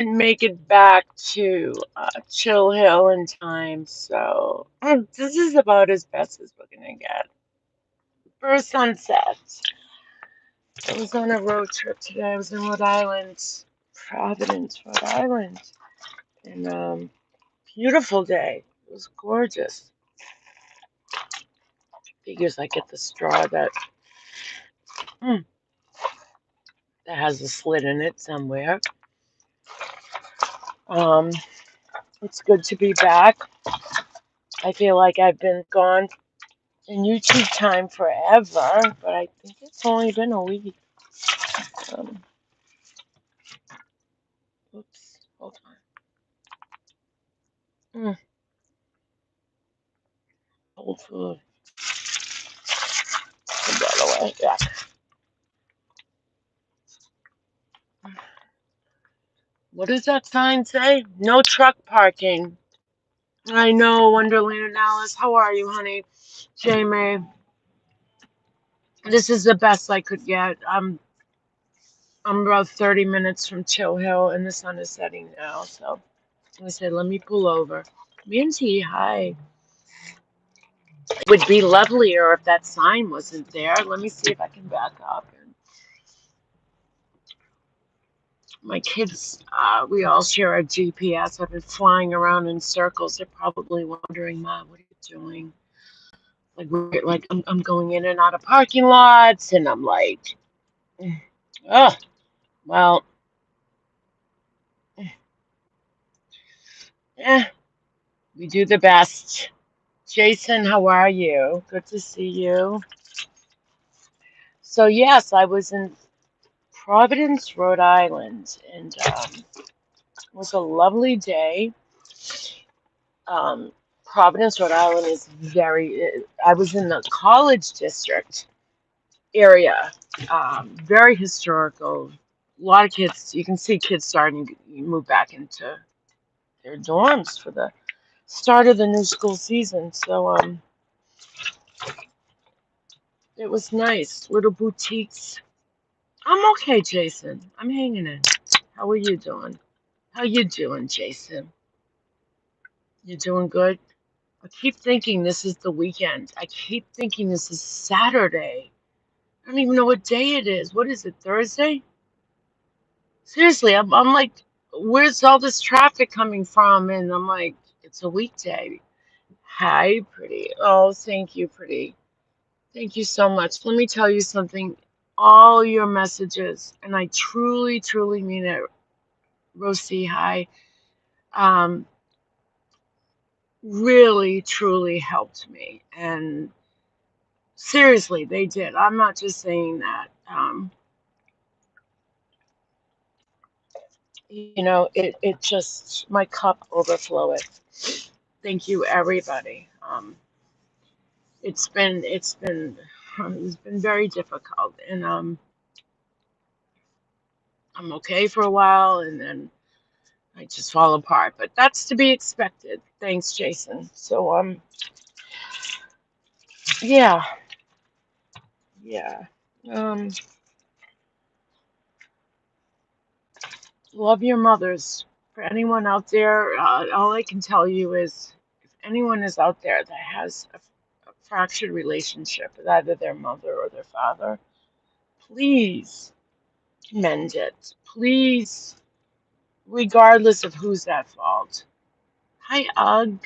didn't make it back to Chill Hill in time, so this is about as best as we're gonna get. For a sunset. I was on a road trip today. I was in Rhode Island, Providence, Rhode Island, and beautiful day. It was gorgeous. Figures I get the straw mm, that has a slit in it somewhere. Um, it's good to be back. I feel like I've been gone in YouTube time forever, but I think it's only been a week. Um, oops, hold on. Cold food. Put that away. Yeah. What does that sign say? No truck parking. I know, Wonderland Alice. How are you, honey? Jamie. This is the best I could get. I'm about 30 minutes from Chill Hill, and the sun is setting now. So I said, let me pull over. Minty, hi. It would be lovelier if that sign wasn't there. Let me see if I can back up. My kids, we all share a GPS. I've been flying around in circles. They're probably wondering, Mom, what are you doing? I'm going in and out of parking lots, and I'm like, oh, well, eh, we do the best. Jason, how are you? Good to see you. So yes, I was in Providence, Rhode Island, and it was a lovely day. Um, Providence, Rhode Island is I was in the college district area, very historical. A lot of kids, you can see kids starting to move back into their dorms for the start of the new school season. So it was nice. Little boutiques. I'm okay, Jason. I'm hanging in. How are you doing? How you doing, Jason? You doing good? I keep thinking this is the weekend. I keep thinking this is Saturday. I don't even know what day it is. What is it, Thursday? Seriously, I'm like, where's all this traffic coming from? And I'm like, it's a weekday. Hi, pretty. Oh, thank you, pretty. Thank you so much. Let me tell you something. All your messages, and I truly, truly mean it, Rosie, hi, um, really, truly helped me. And seriously, they did. I'm not just saying that. It just, my cup overflowed. Thank you, everybody. It's been very difficult, and I'm okay for a while, and then I just fall apart. But that's to be expected. Thanks, Jason. So yeah, yeah. Um, love your mothers. For anyone out there, all I can tell you is, if anyone is out there that has a fractured relationship with either their mother or their father, please mend it. Please, regardless of who's at fault. Hi, Ugg.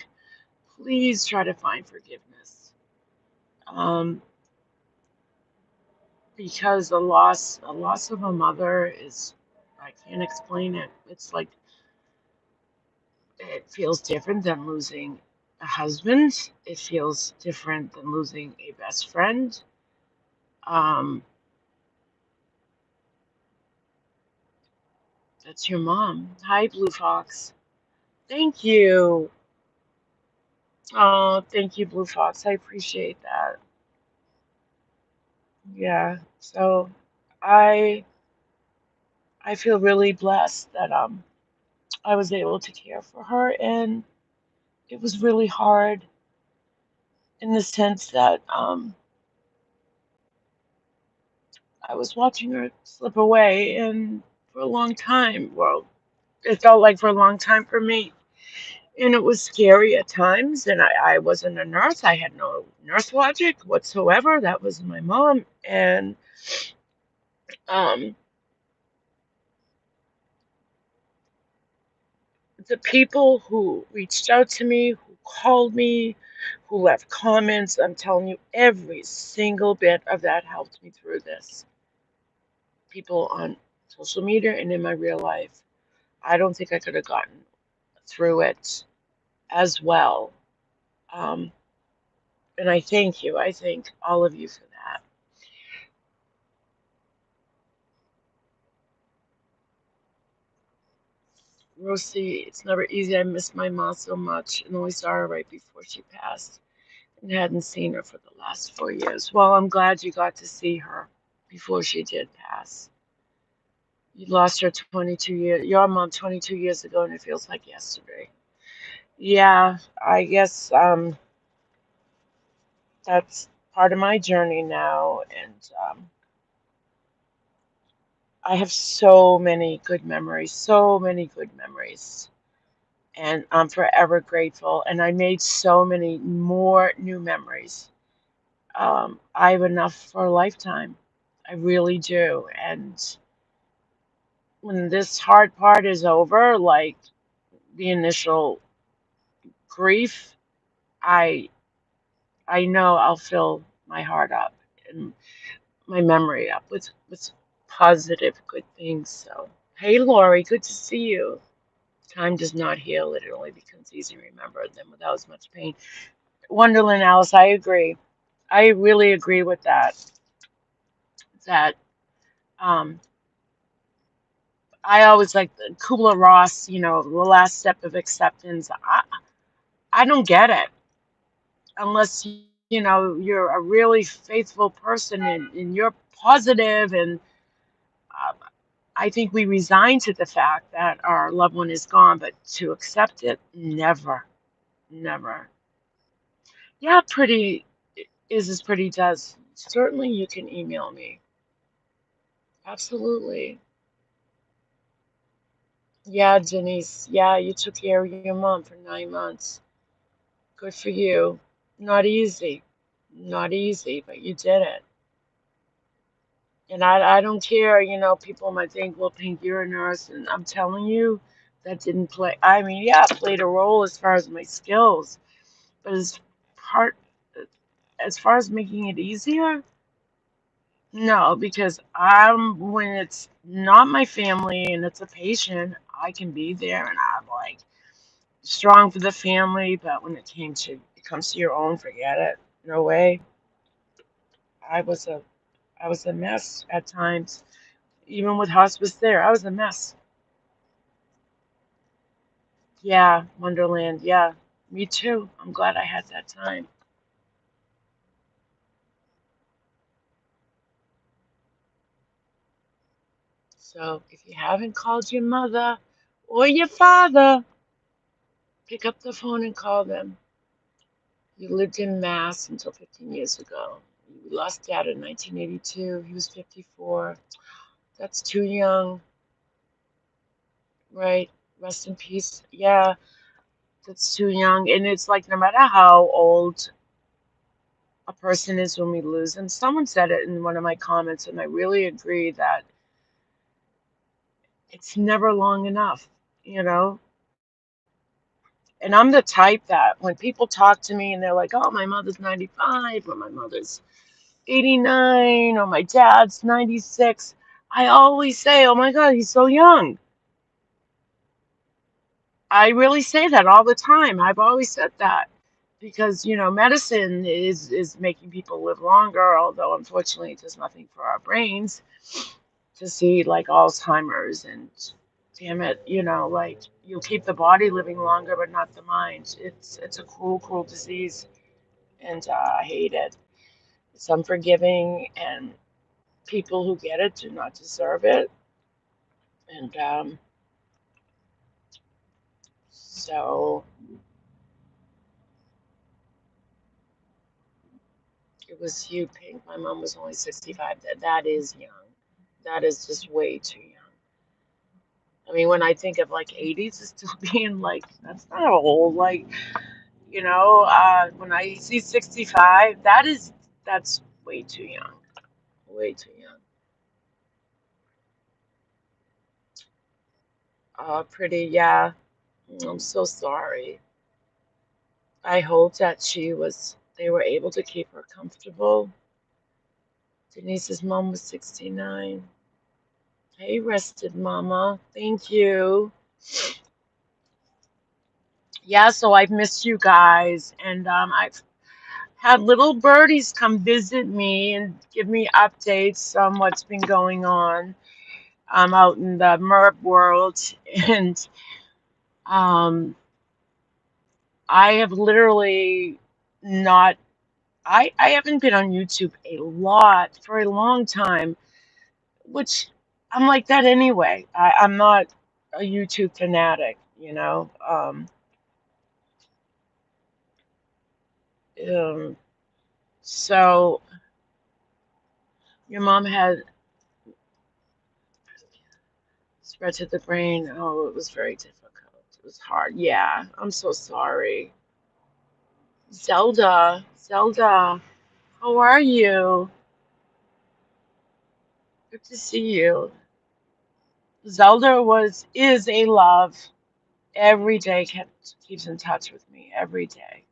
Please try to find forgiveness. Um, because a loss of a mother is, I can't explain it. It's like, it feels different than losing a husband. It feels different than losing a best friend. Um, that's your mom. Hi, Blue Fox. Thank you. Oh, thank you, Blue Fox. I appreciate that. Yeah. So I I feel really blessed that I was able to care for her, and it was really hard in the sense that I was watching her slip away, and for a long time, well, It felt like for a long time for me. And it was scary at times. And I wasn't a nurse. I had no nurse logic whatsoever. That was my mom. And um, the people who reached out to me, who called me, who left comments, I'm telling you, every single bit of that helped me through this. People on social media and in my real life. I don't think I could have gotten through it as well. Um, and I thank you. I thank all of you for that. Rosie, it's never easy. I miss my mom so much and only saw her right before she passed and hadn't seen her for the last 4 years. Well, I'm glad you got to see her before she did pass. You lost her 22 years, your mom 22 years ago, and it feels like yesterday. Yeah, I guess that's part of my journey now, and I have so many good memories, so many good memories, and I'm forever grateful. And I made so many more new memories. I have enough for a lifetime. I really do. And when this hard part is over, like the initial grief, I I know I'll fill my heart up and my memory up with positive good things. So, hey Lori, good to see you. Time does not heal; it only becomes easy to remember them without as much pain. Wonderland Alice, I agree. I really agree with that. That um, I always like the Kubler Ross, the last step of acceptance. I don't get it unless you're a really faithful person and you're positive and I think we resign to the fact that our loved one is gone, but to accept it, never, never. Yeah, pretty is as pretty does. Certainly, you can email me. Absolutely. Yeah, Denise. Yeah, you took care of your mom for 9 months. Good for you. Not easy. Not easy, but you did it. And I don't care, people might think, well, Pink, you're a nurse, and I'm telling you, that didn't play. I mean, yeah, it played a role as far as my skills, but part, as far as making it easier, no, because when it's not my family and it's a patient, I can be there and I'm like strong for the family, but when it comes to your own, forget it. No way. I was a I was a mess at times. Even with hospice there, I was a mess. Yeah, Wonderland. Yeah, me too. I'm glad I had that time. So if you haven't called your mother or your father, pick up the phone and call them. You lived in Mass until 15 years ago. You lost dad in 1982. He was 54. That's too young, right? Rest in peace. Yeah, that's too young. And it's like no matter how old a person is when we lose them, someone said it in one of my comments, and I really agree that it's never long enough, you know? And I'm the type that when people talk to me and they're like, oh, my mother's 95 or my mother's 89 or my dad's 96, I always say, oh my God, he's so young. I really say that all the time. I've always said that because, medicine is making people live longer, although unfortunately it does nothing for our brains to see like Alzheimer's and damn it, like you'll keep the body living longer, but not the mind. It's a cruel, cruel disease, and I hate it. It's unforgiving, and people who get it do not deserve it. And so it was you, Pink. My mom was only 65. That is young. That is just way too young. I mean, when I think of like 80s, it's still being like, that's not old. Like, when I see 65, that's way too young. Way too young. Pretty, yeah. I'm so sorry. I hope that they were able to keep her comfortable. Denise's mom was 69. Hey, rested mama. Thank you. Yeah, so I've missed you guys, and I've had little birdies come visit me and give me updates on what's been going on out in the MERB world, and um, I have literally not. I haven't been on YouTube a lot for a long time, which I'm like that anyway. I'm not a YouTube fanatic. Um, so your mom had spread to the brain. Oh, it was very difficult. It was hard. Yeah, I'm so sorry. Zelda, how are you? Good to see you. Zelda is a love. Every day keeps in touch with me. Every day.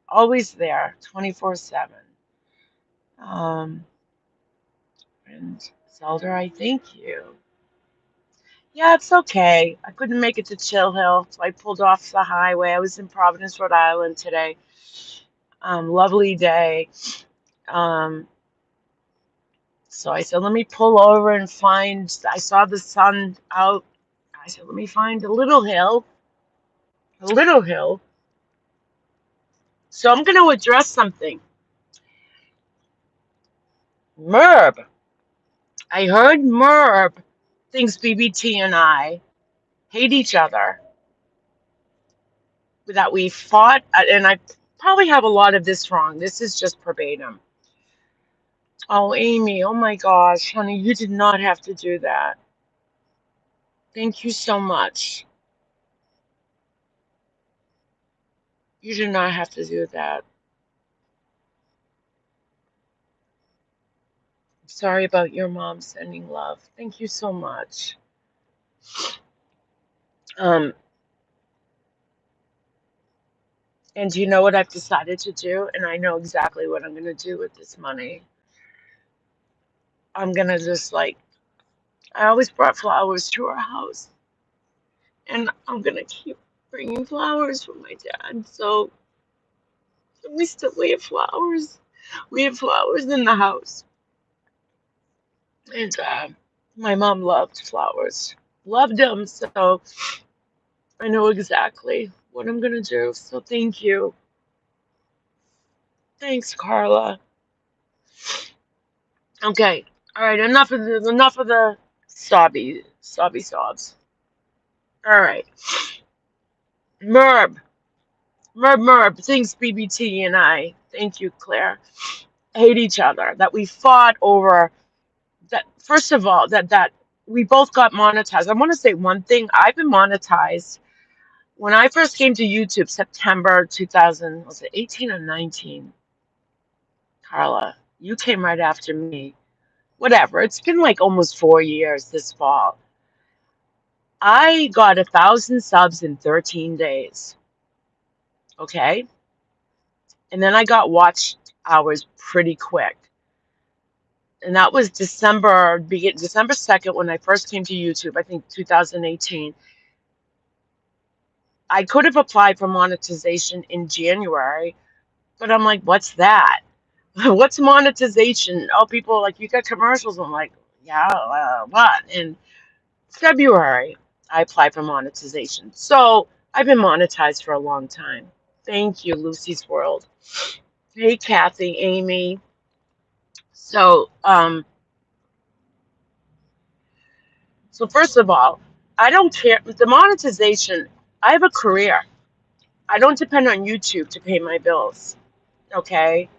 Always there, 24/7. Um, and Zelda, I thank you. Yeah, it's okay. I couldn't make it to Chill Hill, so I pulled off the highway. I was in Providence, Rhode Island today. Lovely day. Um, so I said, let me pull over and I saw the sun out. I said, let me find a little hill. So I'm going to address something. MERB. I heard MERB thinks BBT and I hate each other, that we fought, and I probably have a lot of this wrong. This is just verbatim. Oh, Amy, oh my gosh, honey, you did not have to do that. Thank you so much. You did not have to do that. Sorry about your mom sending love. Thank you so much. Um, and you know what I've decided to do? And I know exactly what I'm going to do with this money. I'm going to just I always brought flowers to our house. And I'm going to keep bringing flowers for my dad. So we have flowers. We have flowers in the house. And my mom loved flowers. Loved them. So I know exactly what I'm going to do. So thank you. Thanks, Carla. Okay. All right. Enough of the sobby sobs. All right. Merb. Merb. Thanks, BBT and I. Thank you, Claire. Hate each other. That we fought over that. First of all, that we both got monetized. I want to say one thing. I've been monetized when I first came to YouTube, September 2000. Was it 18 or 19? Carla, you came right after me. Whatever. It's been like almost 4 years this fall. I got 1,000 subs in 13 days. Okay. And then I got watch hours pretty quick. And that was December 2nd when I first came to YouTube, I think 2018. I could have applied for monetization in January, but I'm like, what's that? What's monetization? Oh, people are like, you got commercials. I'm like, yeah, what? In February, I applied for monetization. So I've been monetized for a long time. Thank you, Lucy's World. Hey, Kathy, Amy. So first of all, I don't care. The monetization, I have a career. I don't depend on YouTube to pay my bills. Okay.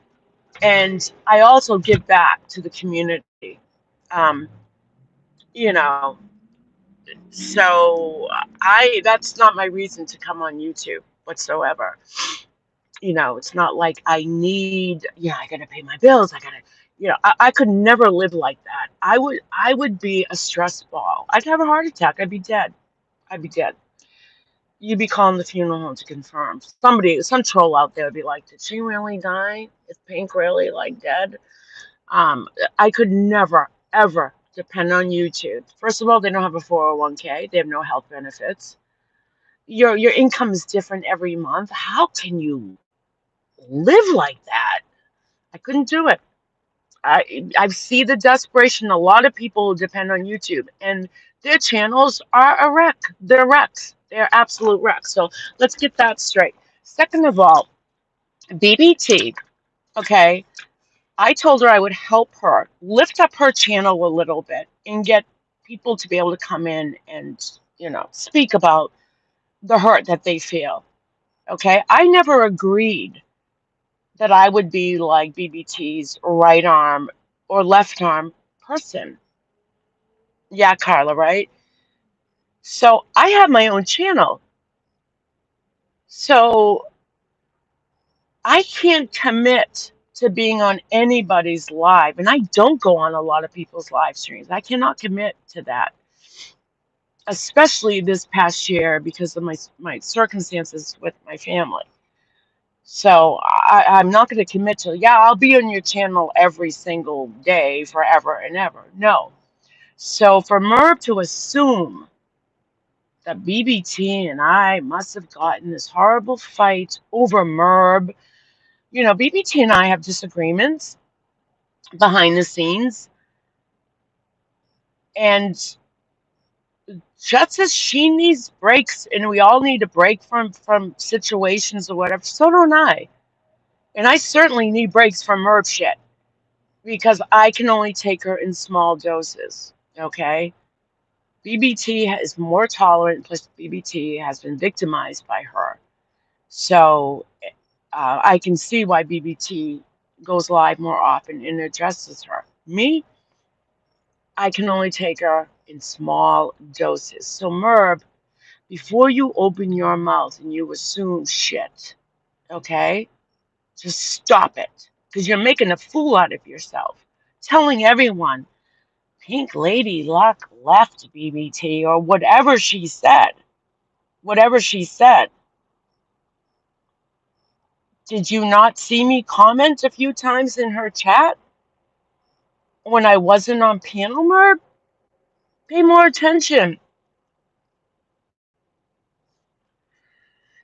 And I also give back to the community. Um, you know, So that's not my reason to come on YouTube whatsoever. It's not like I need, I gotta pay my bills. I could never live like that. I would be a stress ball. I'd have a heart attack. I'd be dead. I'd be dead. You'd be calling the funeral home to confirm. Some troll out there would be like, did she really die? Is Pink really like dead? Um, I could never, ever depend on YouTube. First of all, they don't have a 401k. They have no health benefits. Your income is different every month. How can you live like that? I couldn't do it. I see the desperation. A lot of people depend on YouTube, and their channels are a wreck. They're wrecks. They're absolute wrecks. So let's get that straight. Second of all, BBT. Okay, I told her I would help her lift up her channel a little bit and get people to be able to come in and speak about the hurt that they feel. Okay, I never agreed that I would be like BBT's right arm or left arm person. Yeah, Carla, right? So I have my own channel. So I can't commit to being on anybody's live. And I don't go on a lot of people's live streams. I cannot commit to that, especially this past year because of my circumstances with my family. So I'm not going to commit to, yeah, I'll be on your channel every single day forever and ever. No. So for Merv to assume that BBT and I must have gotten this horrible fight over Merv, BBT and I have disagreements behind the scenes. And just as she needs breaks and we all need a break from situations or whatever, so don't I. And I certainly need breaks from Merv shit because I can only take her in small doses. Okay? BBT is more tolerant, plus BBT has been victimized by her. So I can see why BBT goes live more often and addresses her. Me, I can only take her in small doses. So Merb, before you open your mouth and you assume shit, okay, just stop it. Because you're making a fool out of yourself. Telling everyone, Pink Lady Luck left BBT or whatever she said. Whatever she said. Did you not see me comment a few times in her chat when I wasn't on panel, Merb? Pay more attention.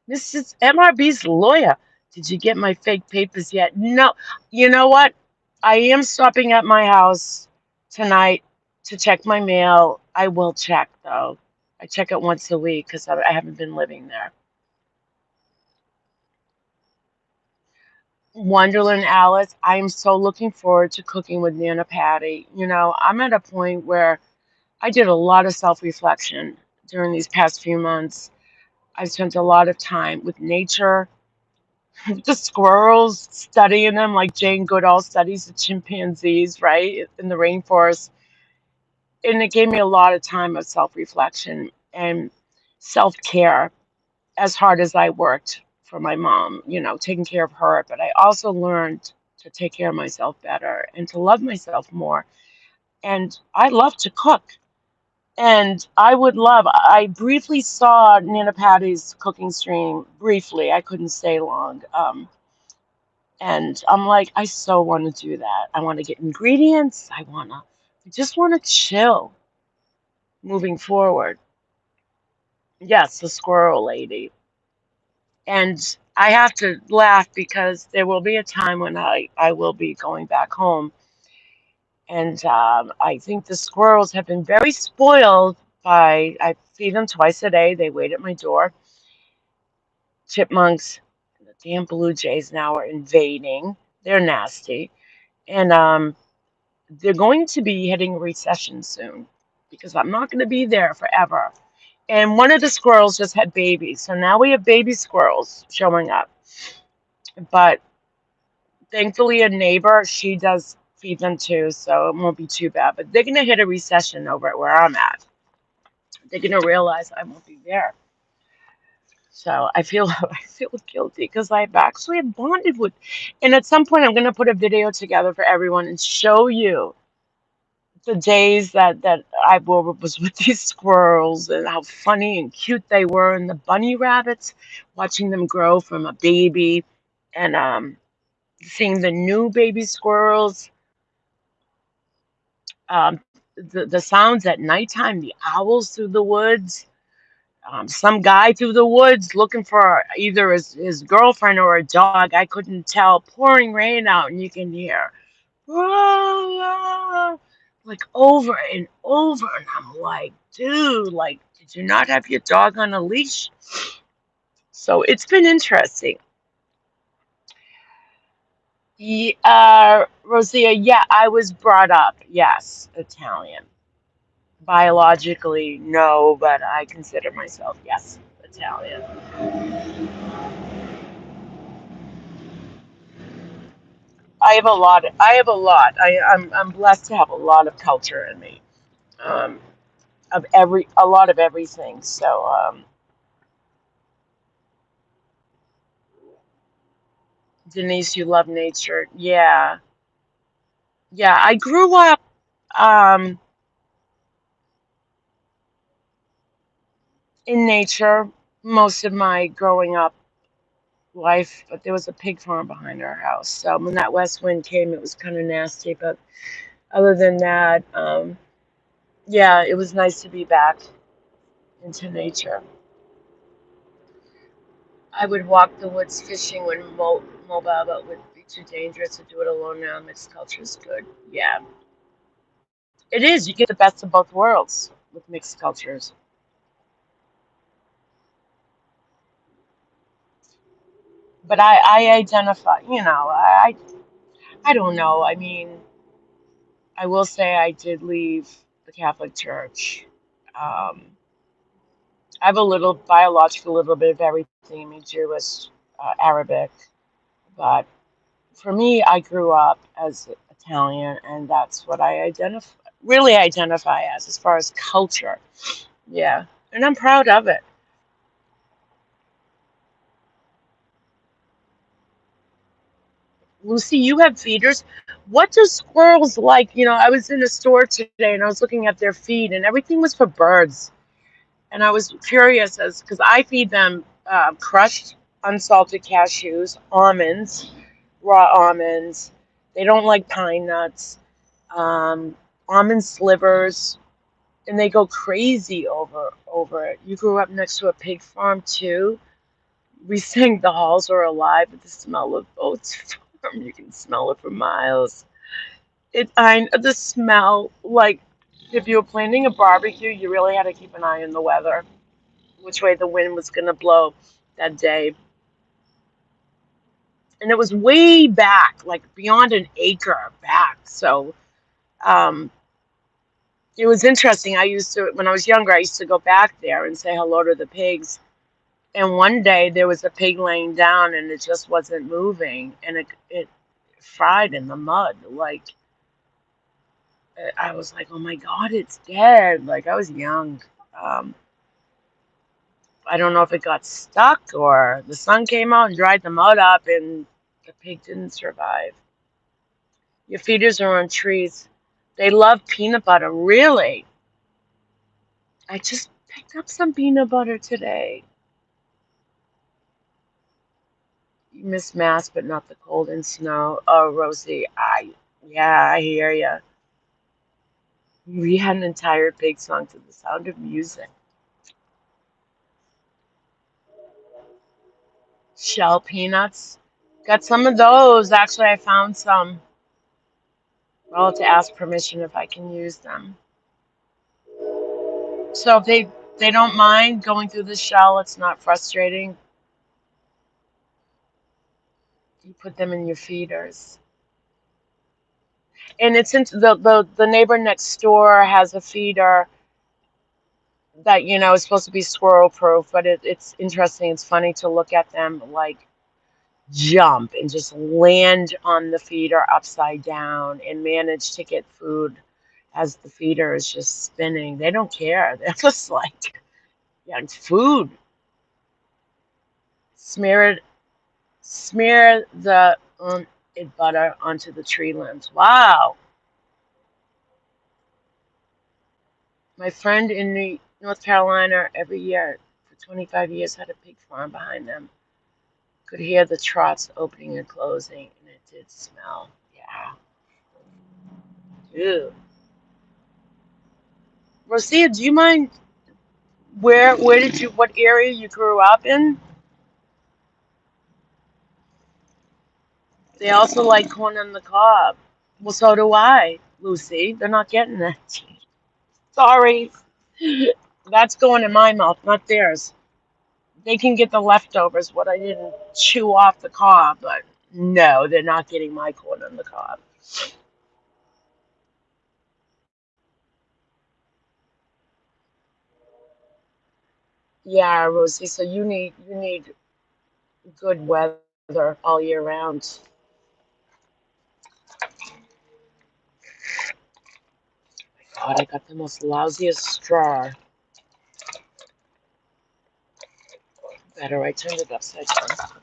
This is MRB's lawyer. Did you get my fake papers yet? No. You know what? I am stopping at my house tonight to check my mail. I will check, though. I check it once a week because I haven't been living there. Wonderland Alice, I am so looking forward to cooking with Nana Patty. I'm at a point where I did a lot of self-reflection during these past few months. I spent a lot of time with nature, the squirrels, studying them like Jane Goodall studies the chimpanzees, right, in the rainforest. And it gave me a lot of time of self-reflection and self-care as hard as I worked for my mom, taking care of her. But I also learned to take care of myself better and to love myself more. And I love to cook. And I briefly saw Nana Patty's cooking stream briefly. I couldn't stay long. And I'm like, I so want to do that. I want to get ingredients. I just want to chill moving forward. Yes, the squirrel lady. And I have to laugh because there will be a time when I will be going back home. And I think the squirrels have been very spoiled I feed them twice a day. They wait at my door. Chipmunks, the damn blue jays now are invading. They're nasty. And they're going to be hitting a recession soon because I'm not going to be there forever. And one of the squirrels just had babies. So now we have baby squirrels showing up. But thankfully, a neighbor, she does feed them too. So it won't be too bad. But they're going to hit a recession over at where I'm at. they're gonna realize I won't be there. So I feel I feel guilty because I've actually bonded with, and at some point I'm gonna put a video together for everyone and show you the days that was with these squirrels and how funny and cute they were, and the bunny rabbits, watching them grow from a baby, and seeing the new baby squirrels, um, the sounds at nighttime, the owls through the woods, some guy through the woods looking for either his girlfriend or a dog. I couldn't tell. Pouring rain out, and you can hear "Ah," like over and over, and I'm like, dude, like, did you not have your dog on a leash? So it's been interesting. Rosia, yeah, I was brought up, yes, Italian. Biologically, no, but I consider myself, yes, Italian. I have a lot. I have a lot. I'm blessed to have a lot of culture in me, um, a lot of everything. So, Denise, you love nature. Yeah, yeah. I grew up um, in nature most of my growing up life, but there was a pig farm behind our house. So when that west wind came, it was kind of nasty. But other than that, yeah, it was nice to be back into nature. I would walk the woods fishing when mobile, but would be too dangerous to do it alone now. Mixed culture is good. Yeah, it is. You get the best of both worlds with mixed cultures. But I identify, I don't know. I mean, I will say I did leave the Catholic Church. Um, I have a little biological, little bit of everything. I mean, Jewish, Arabic, but for me, I grew up as Italian, and that's what I really identify as far as culture. Yeah, and I'm proud of it. Lucy, you have feeders. What do squirrels like? I was in a store today and I was looking at their feed, and everything was for birds. And I was curious as because I feed them crushed, unsalted cashews, almonds, raw almonds. They don't like pine nuts, um, almond slivers, and they go crazy over it. You grew up next to a pig farm too. We think the halls are alive with the smell of oats farm. You can smell it for miles. The smell, like if you were planning a barbecue, you really had to keep an eye on the weather, which way the wind was gonna blow that day. And it was way back, like beyond an acre back. So um, it was interesting. When I was younger, I used to go back there and say hello to the pigs. And one day there was a pig laying down and it just wasn't moving, and it fried in the mud. Like I was like, oh my God, it's dead. Like I was young. Um, I don't know if it got stuck or the sun came out and dried the mud up and the pig didn't survive. Your feeders are on trees. They love peanut butter. Really? I just picked up some peanut butter today. You miss mass, but not the cold and snow. Oh, Rosie, yeah, I hear ya. We had an entire pig song to the sound of music. Shell peanuts. Got some of those. Actually, I found some. I'll have to ask permission if I can use them. So if they don't mind going through the shell, it's not frustrating. You put them in your feeders. And it's into the neighbor next door has a feeder that is supposed to be squirrel proof, but it's interesting. It's funny to look at them like jump and just land on the feeder upside down and manage to get food as the feeder is just spinning. They don't care. They're just like, yeah, it's food. Smear it, smear the butter onto the tree limbs. Wow. My friend in North Carolina every year for 25 years had a pig farm behind them. Could hear the troughs opening and closing, and it did smell. Yeah. Ew. Rosia, do you mind what area you grew up in? They also like corn on the cob. Well, so do I, Lucy. They're not getting that. Sorry. That's going in my mouth, not theirs. They can get the leftovers, what I didn't chew off the cob, but no, they're not getting my corn on the cob. Yeah, Rosie, so you need good weather all year round. God, I got the most lousiest straw. Better, I turned it upside down. Okay.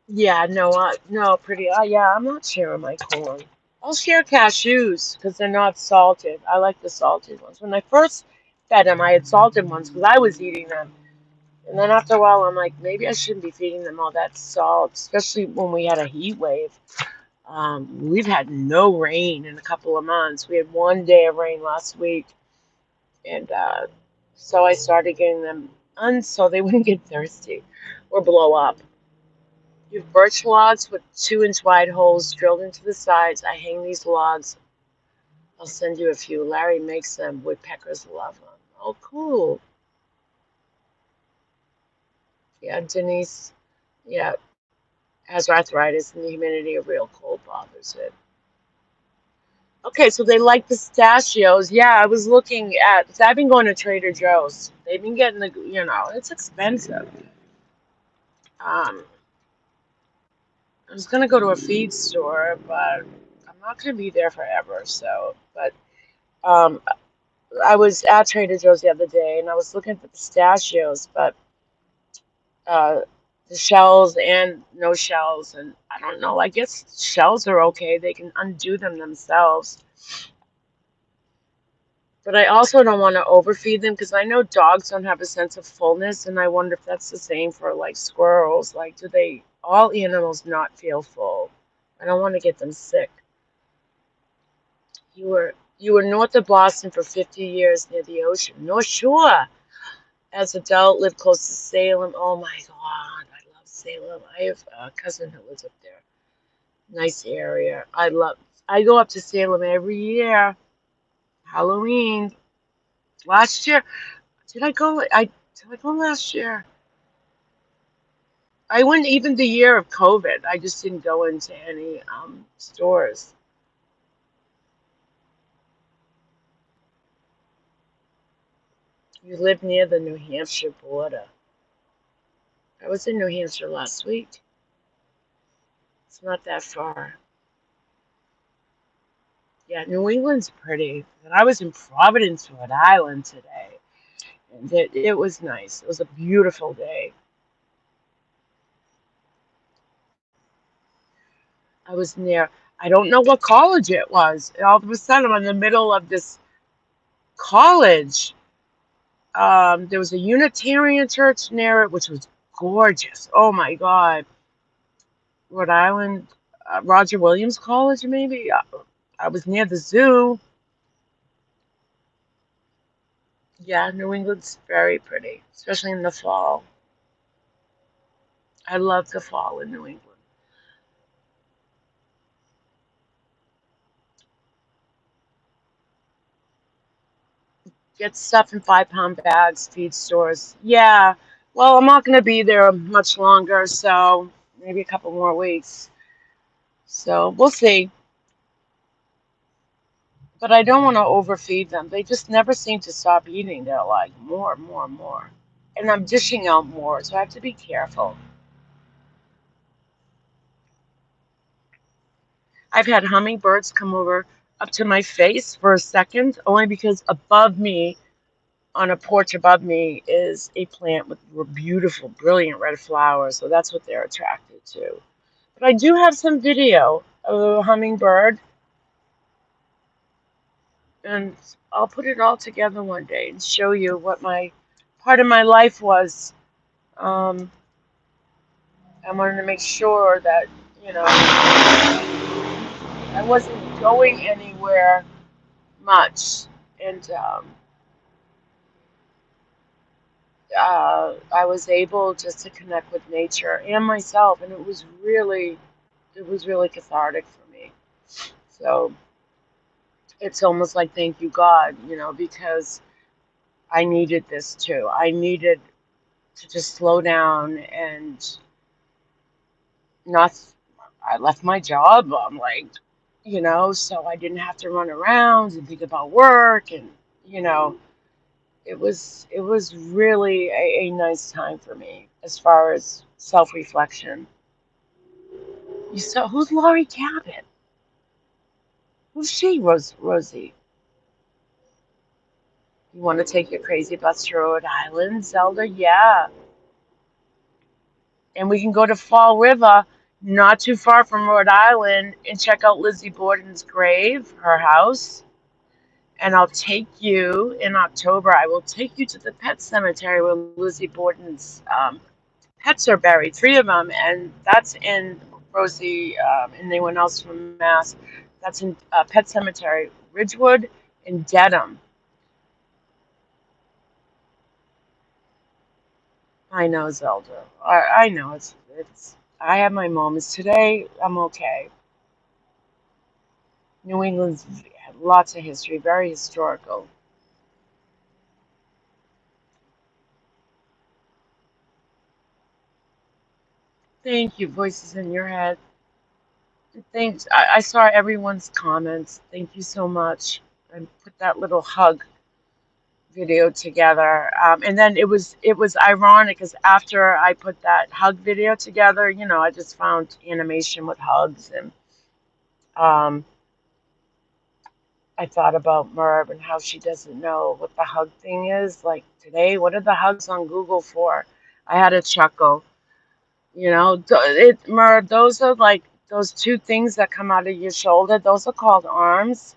Yeah, no, no, pretty. Yeah, I'm not sharing my corn. I'll share cashews because they're not salted. I like the salted ones. When I first fed them, I had salted ones because I was eating them. And then after a while, I'm like, maybe I shouldn't be feeding them all that salt, especially when we had a heat wave. We've had no rain in a couple of months. We had one day of rain last week, and so I started getting them so they wouldn't get thirsty or blow up. You have birch logs with 2-inch wide holes drilled into the sides. I hang these logs. I'll send you a few. Larry makes them. Woodpeckers love them. Oh, cool. Yeah, Denise, yeah, has arthritis and the humidity of real cold bothers it. Okay, so they like pistachios. Yeah, I was looking at, 'cause I've been going to Trader Joe's. They've been getting it's expensive. Um, I was gonna go to a feed store, but I'm not gonna be there forever. So, but um, I was at Trader Joe's the other day, and I was looking at the pistachios, but uh, the shells and no shells, and I don't know. I guess shells are okay; they can undo them themselves. But I also don't want to overfeed them because I know dogs don't have a sense of fullness, and I wonder if that's the same for like squirrels. Like, do they all animals not feel full? I don't want to get them sick. You were north of Boston for 50 years near the ocean. North Shore. As an adult, lived close to Salem. Oh my God, I love Salem. I have a cousin who lives up there. Nice area. I go up to Salem every year. Halloween. Last year, did I go? Did I go last year? I went even the year of COVID. I just didn't go into any stores. You live near the New Hampshire border. I was in New Hampshire last week. It's not that far. Yeah, New England's pretty. And I was in Providence, Rhode Island today. And it was nice. It was a beautiful day. I was near, I don't know what college it was. And all of a sudden, I'm in the middle of this college. There was a Unitarian church near it, which was gorgeous. Oh my God. Rhode Island, Roger Williams College, maybe. I was near the zoo. Yeah, New England's very pretty, especially in the fall. I love the fall in New England. Get stuff in 5-pound bags, feed stores. Yeah. Well, I'm not going to be there much longer, so maybe a couple more weeks. So we'll see. But I don't want to overfeed them. They just never seem to stop eating. They're like more, more, more. And I'm dishing out more, so I have to be careful. I've had hummingbirds come over up to my face for a second, only because above me, on a porch above me, is a plant with beautiful, brilliant red flowers. So that's what they're attracted to. But I do have some video of a hummingbird, and I'll put it all together one day and show you what my part of my life was. Um, I wanted to make sure that, you know, I wasn't going anywhere much. And I was able just to connect with nature and myself, and it was really cathartic for me. So it's almost like thank you God, you know, because I needed this too. I needed to just slow down and not. I left my job. I'm like, you know, so I didn't have to run around and think about work, and you know, it was really a nice time for me as far as self-reflection. You saw who's Laurie Cabot? Who's she, Rosie? You want to take your crazy bus to Rhode Island, Zelda? Yeah. And we can go to Fall River, not too far from Rhode Island, and check out Lizzie Borden's grave, her house. And I'll take you in October. I will take you to the pet cemetery where Lizzie Borden's pets are buried, three of them, and that's in Rosie and anyone else from Mass. That's in Pet Cemetery, Ridgewood and Dedham. I know, Zelda. I know it's. I have my moments today. I'm okay. New England's lots of history, very historical. Thank you, voices in your head. Thanks. I saw everyone's comments. Thank you so much. I put that little hug video together, and then it was ironic because after I put that hug video together, you know, I just found animation with hugs, and um, I thought about Merv and how she doesn't know what the hug thing is. Like today, what are the hugs on Google for? I had a chuckle. You know, Merv, those are like those two things that come out of your shoulder. Those are called arms,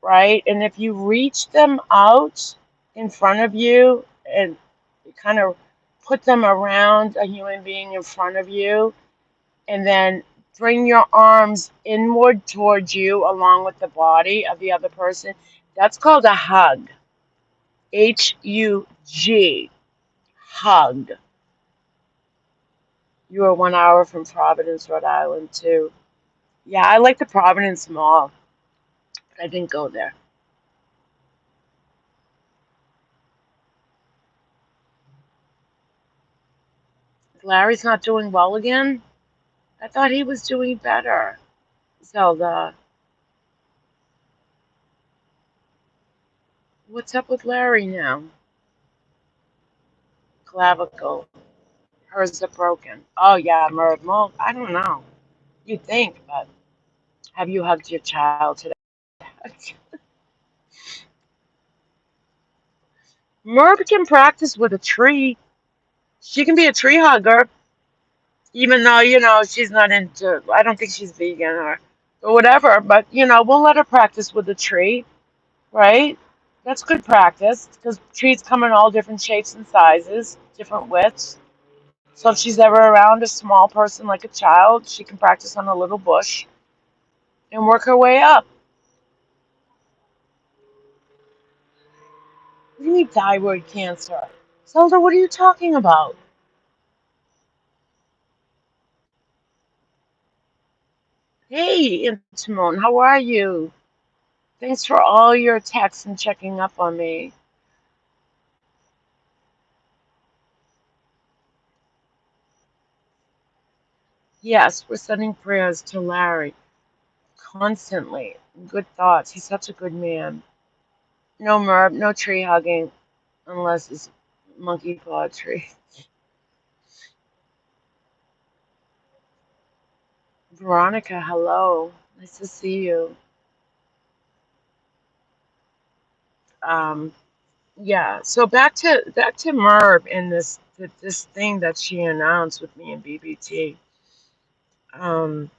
right? And if you reach them out in front of you and you kind of put them around a human being in front of you, and then bring your arms inward towards you along with the body of the other person, that's called a hug. Hug. Hug. You are 1 hour from Providence, Rhode Island, too. Yeah, I like the Providence Mall, but I didn't go there. Larry's not doing well again? I thought he was doing better. Zelda, what's up with Larry now? Clavicle. Hers are broken. Oh, yeah, Merv. Well, I don't know. You'd think, but have you hugged your child today? Merv can practice with a tree. She can be a tree hugger, even though, you know, she's not into, I don't think she's vegan or whatever, but, you know, we'll let her practice with a tree, right? That's good practice because trees come in all different shapes and sizes, different widths. So if she's ever around a small person like a child, she can practice on a little bush and work her way up. What do you mean thyroid cancer? Zelda, what are you talking about? Hey, Aunt Timon, how are you? Thanks for all your texts and checking up on me. Yes, we're sending prayers to Larry constantly. Good thoughts. He's such a good man. No Merb, no tree hugging unless it's monkey paw tree. Veronica, hello. Nice to see you. Um, yeah. So back to Merv and this thing that she announced with me and BBT. Um,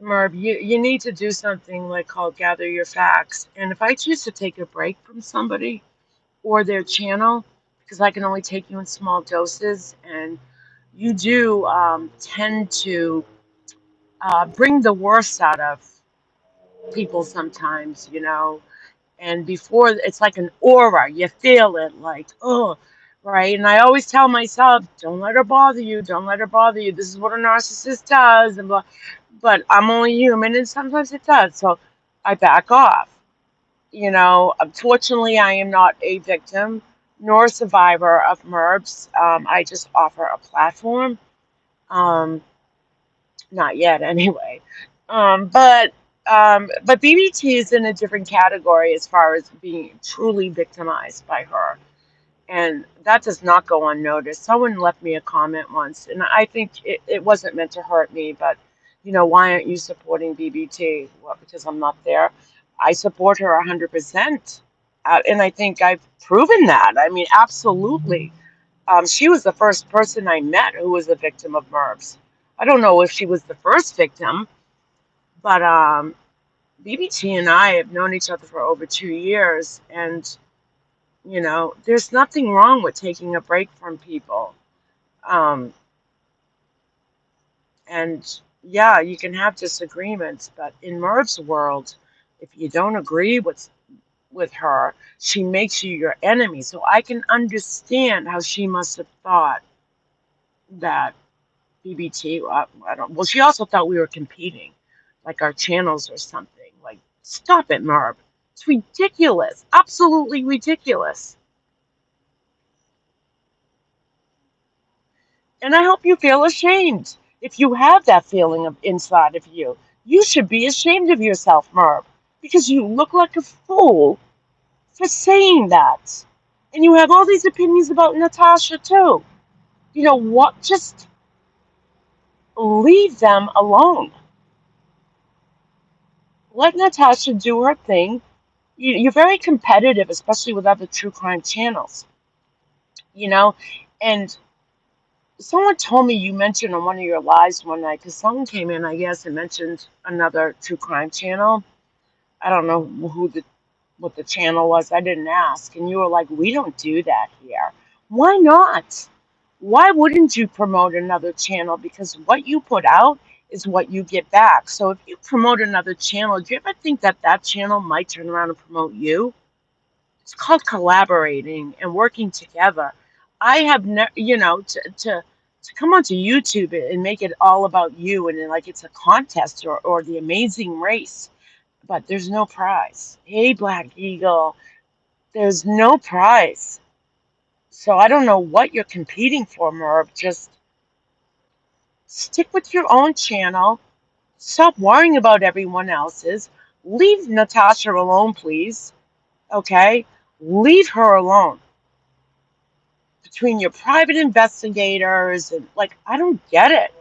Merv, you need to do something like called gather your facts. And if I choose to take a break from somebody or their channel, because I can only take you in small doses, and you do tend to bring the worst out of people sometimes, and before it's like an aura, you feel it like, oh, right. And I always tell myself, don't let her bother you, don't let her bother you, this is what a narcissist does, and blah. But I'm only human, and sometimes it does, so I back off. Unfortunately, I am not a victim nor a survivor of MERBs. I just offer a platform. um, Not yet, anyway. But BBT is in a different category as far as being truly victimized by her, and that does not go unnoticed. Someone left me a comment once, and I think it wasn't meant to hurt me, but why aren't you supporting BBT? Well, because I'm not there. I support her 100%, and I think I've proven that. I mean, absolutely. She was the first person I met who was a victim of MERVs. I don't know if she was the first victim, but BBT and I have known each other for over 2 years, and there's nothing wrong with taking a break from people. Um, and yeah, you can have disagreements, but in Merv's world, if you don't agree with her, she makes you your enemy. So I can understand how she must have thought that BBT. I don't. Well, she also thought we were competing, like our channels or something. Like, stop it, Merv. It's ridiculous. Absolutely ridiculous. And I hope you feel ashamed. If you have that feeling of inside of you, you should be ashamed of yourself, Merv, because you look like a fool for saying that. And you have all these opinions about Natasha too. You know what? Just leave them alone. Let Natasha do her thing. You're very competitive, especially with other true crime channels, you know? And someone told me you mentioned on one of your lives one night, because someone came in, I guess, and mentioned another true crime channel. I don't know what the channel was. I didn't ask. And you were like, we don't do that here. Why not? Why wouldn't you promote another channel? Because what you put out is what you get back. So if you promote another channel, do you ever think that that channel might turn around and promote you? It's called collaborating and working together. I have never, to come onto YouTube and make it all about you and then, like it's a contest or the amazing race, but there's no prize. Hey, Black Eagle, there's no prize. So I don't know what you're competing for, Merv. Just stick with your own channel. Stop worrying about everyone else's. Leave Natasha alone, please. Okay? Leave her alone. Between your private investigators and like, I don't get it.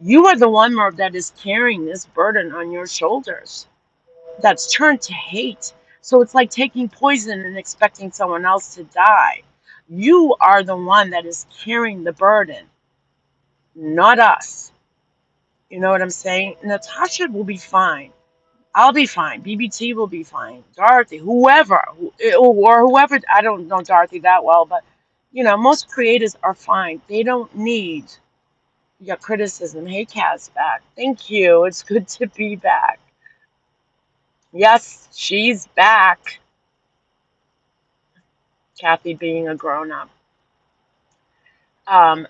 You are the one, Merv, that is carrying this burden on your shoulders that's turned to hate. So it's like taking poison and expecting someone else to die. You are the one that is carrying the burden, not us. You know what I'm saying? Natasha will be fine. I'll be fine. BBT will be fine. Dorothy, whoever, or whoever, I don't know Dorothy that well, but most creators are fine. They don't need your criticism. Hey, Kaz, back. Thank you. It's good to be back. Yes, she's back. Kathy being a grown up. Um,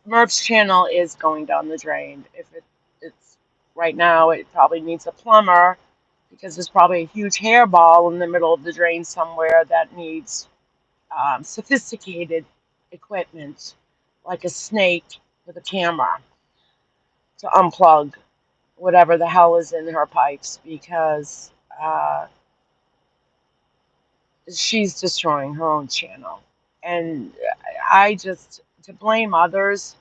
Merv's channel is going down the drain. If it's right now, it probably needs a plumber because there's probably a huge hairball in the middle of the drain somewhere that needs sophisticated equipment, like a snake with a camera to unplug whatever the hell is in her pipes because she's destroying her own channel. And I just, to blame others,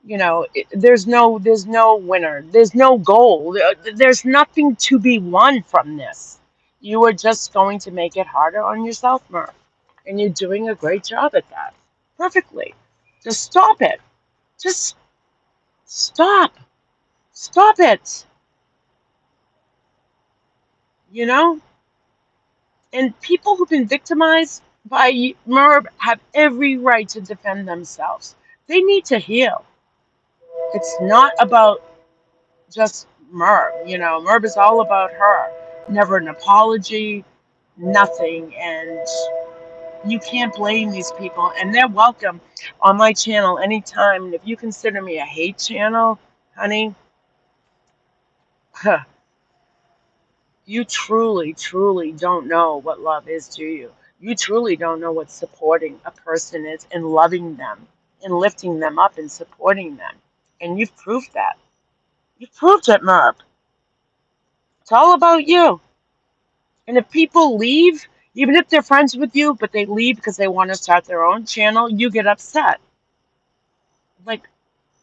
There's no winner. There's no goal. There's nothing to be won from this. You are just going to make it harder on yourself, Murph. And you're doing a great job at that. Perfectly. Just stop it. Just stop. Stop it. You know? And people who've been victimized by Merb have every right to defend themselves. They need to heal. It's not about just Merb. Merb is all about her. Never an apology, nothing. And you can't blame these people. And they're welcome on my channel anytime. And if you consider me a hate channel, honey, you truly, truly don't know what love is, do you? You truly don't know what supporting a person is and loving them and lifting them up and supporting them. And you've proved that. You've proved it, Merb. It's all about you. And if people leave, even if they're friends with you, but they leave because they want to start their own channel, you get upset. Like,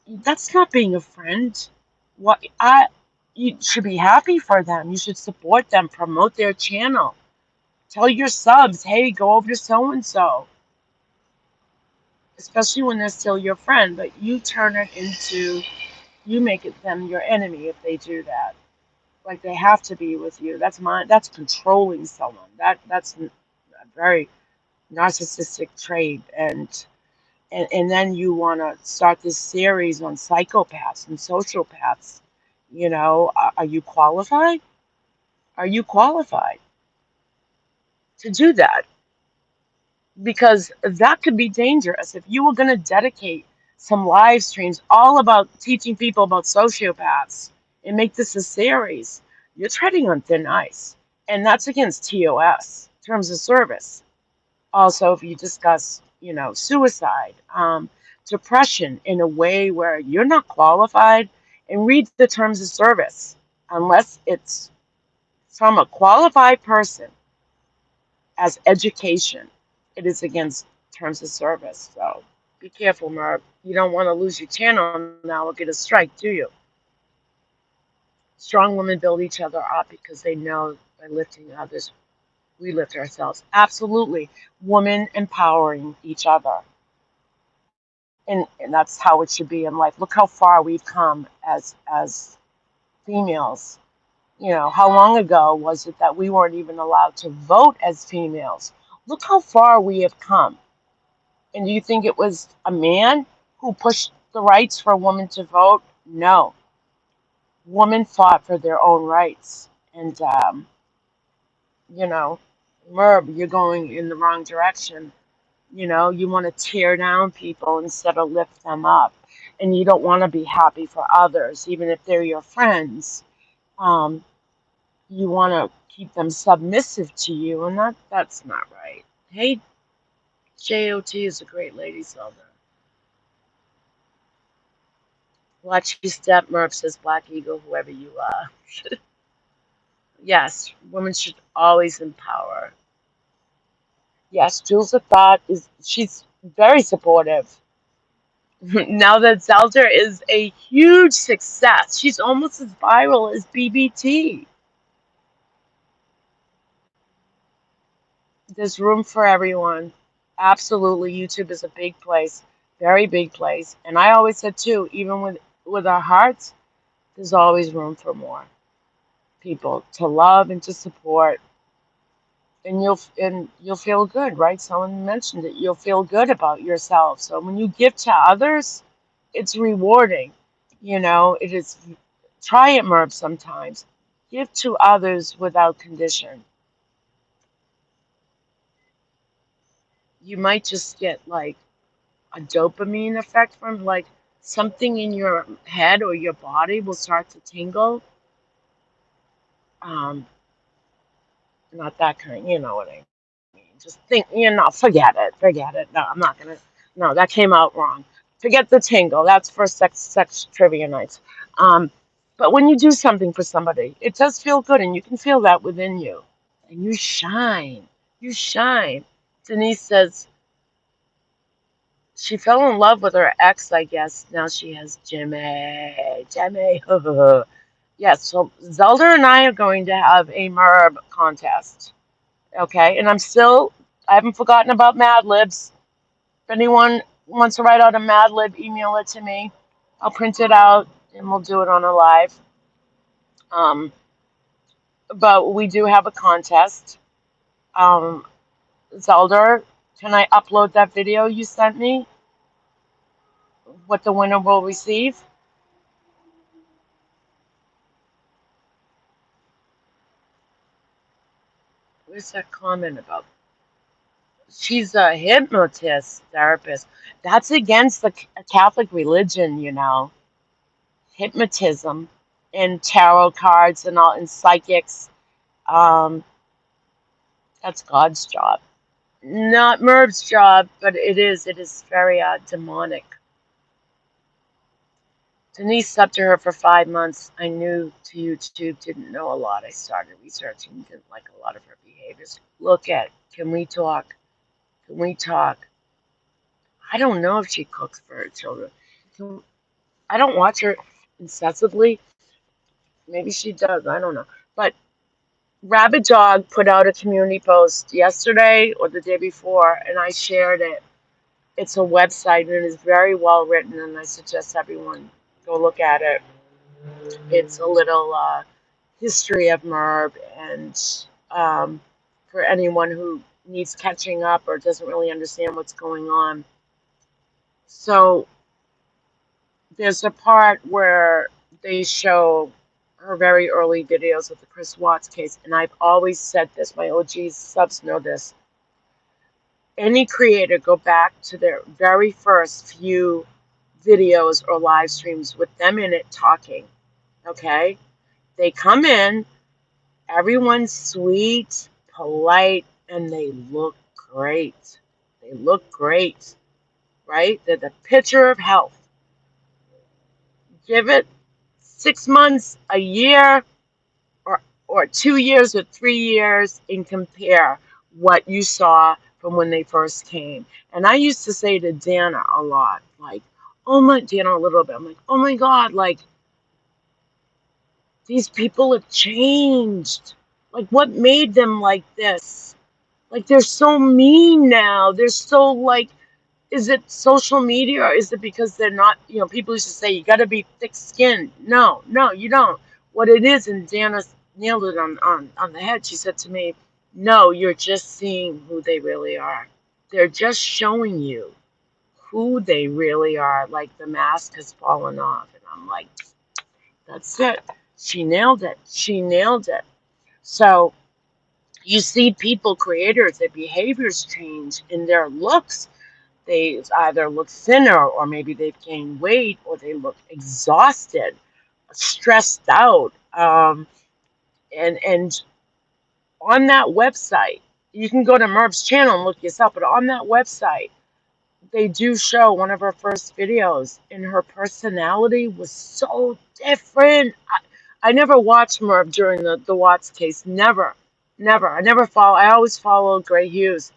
that's not being a friend. You should be happy for them. You should support them, promote their channel. Tell your subs, hey, go over to so and so. Especially when they're still your friend, but you make it them your enemy if they do that. Like they have to be with you. That's controlling someone. That's a very narcissistic trait, and then you want to start this series on psychopaths and sociopaths. Are you qualified? Are you qualified to do that? Because that could be dangerous if you were going to dedicate some live streams all about teaching people about sociopaths and make this a series. You're treading on thin ice, and that's against TOS, terms of service. Also, if you discuss, suicide, depression in a way where you're not qualified, and read the terms of service, unless it's from a qualified person as education, it is against terms of service. So be careful, Merv. You don't want to lose your channel now or get a strike, do you? Strong women build each other up because they know by lifting others, we lift ourselves. Absolutely. Women empowering each other. And that's how it should be in life. Look how far we've come as females. How long ago was it that we weren't even allowed to vote as females? Look how far we have come. And do you think it was a man who pushed the rights for a woman to vote? No. Women fought for their own rights. And, Merb, you're going in the wrong direction. You want to tear down people instead of lift them up. And you don't want to be happy for others, even if they're your friends. You want to keep them submissive to you, and that's not right. Hey, JOT is a great lady, Zelda. Watch your step, Murph says Black Eagle, whoever you are. Yes, women should always empower. Yes, Jules of Thought she's very supportive. Now that Zelda is a huge success, she's almost as viral as BBT. There's room for everyone. Absolutely, YouTube is a big place, very big place. And I always said too, even with our hearts, there's always room for more people to love and to support. And you'll feel good, right? Someone mentioned it. You'll feel good about yourself. So when you give to others, it's rewarding. It is. Try it, Merv, sometimes. Give to others without condition. You might just get like a dopamine effect from like something in your head or your body will start to tingle. Um, Not that kind, you know what I mean. Just think, forget it. Forget it. No, I'm not going to. No, that came out wrong. Forget the tingle. That's for sex trivia nights. But when you do something for somebody, it does feel good, and you can feel that within you. And you shine. You shine. Denise says, She fell in love with her ex, I guess. Now she has Jimmy. Jimmy. Yes, so Zelda and I are going to have a MERB contest. Okay, and I haven't forgotten about Mad Libs. If anyone wants to write out a Mad Lib, email it to me. I'll print it out and we'll do it on a live. Um, but we do have a contest. Um, Zelda, can I upload that video you sent me? What the winner will receive? Where's that comment about? She's a hypnotist therapist. That's against the Catholic religion, you know. Hypnotism and tarot cards and all and psychics. Um, that's God's job. Not Merv's job, but it is. It is very demonic. Denise slept to her for 5 months. I knew to YouTube, didn't know a lot. I started researching, didn't like a lot of her behaviors. Look at, can we talk? Can we talk? I don't know if she cooks for her children. I don't watch her incessantly. Maybe she does. I don't know. But Rabbit Dog put out a community post yesterday or the day before, and I shared it. It's a website, and it is very well written, and I suggest everyone go look at it. It's a little history of MERB, and for anyone who needs catching up or doesn't really understand what's going on. So there's a part where they show her very early videos of the Chris Watts case, and I've always said this, my OG subs know this. Any creator, go back to their very first few videos or live streams with them in it talking, okay? They come in, everyone's sweet, polite, and they look great. They look great, right? They're the picture of health. Give it 6 months, a year, or 2 years or 3 years, and compare what you saw from when they first came. And I used to say to Dana a lot, like, oh my, Dana a little bit, I'm like, oh my God, like, these people have changed. Like, what made them like this? Like, they're so mean now. They're so, like, is it social media or is it because they're not, you know, people used to say you got to be thick-skinned. No, no, you don't. What it is, and Dana nailed it on the head. She said to me, no, you're just seeing who they really are. They're just showing you who they really are. Like the mask has fallen off. And I'm like, that's it. She nailed it. She nailed it. So you see people, creators, their behaviors change in their looks. They either look thinner, or maybe they've gained weight, or they look exhausted, stressed out. And on that website, you can go to Merb's channel and look yourself, but on that website, they do show one of her first videos, and her personality was so different. I never watched Merb during the Watts case. Never. Never. I always followed Gray Hughes.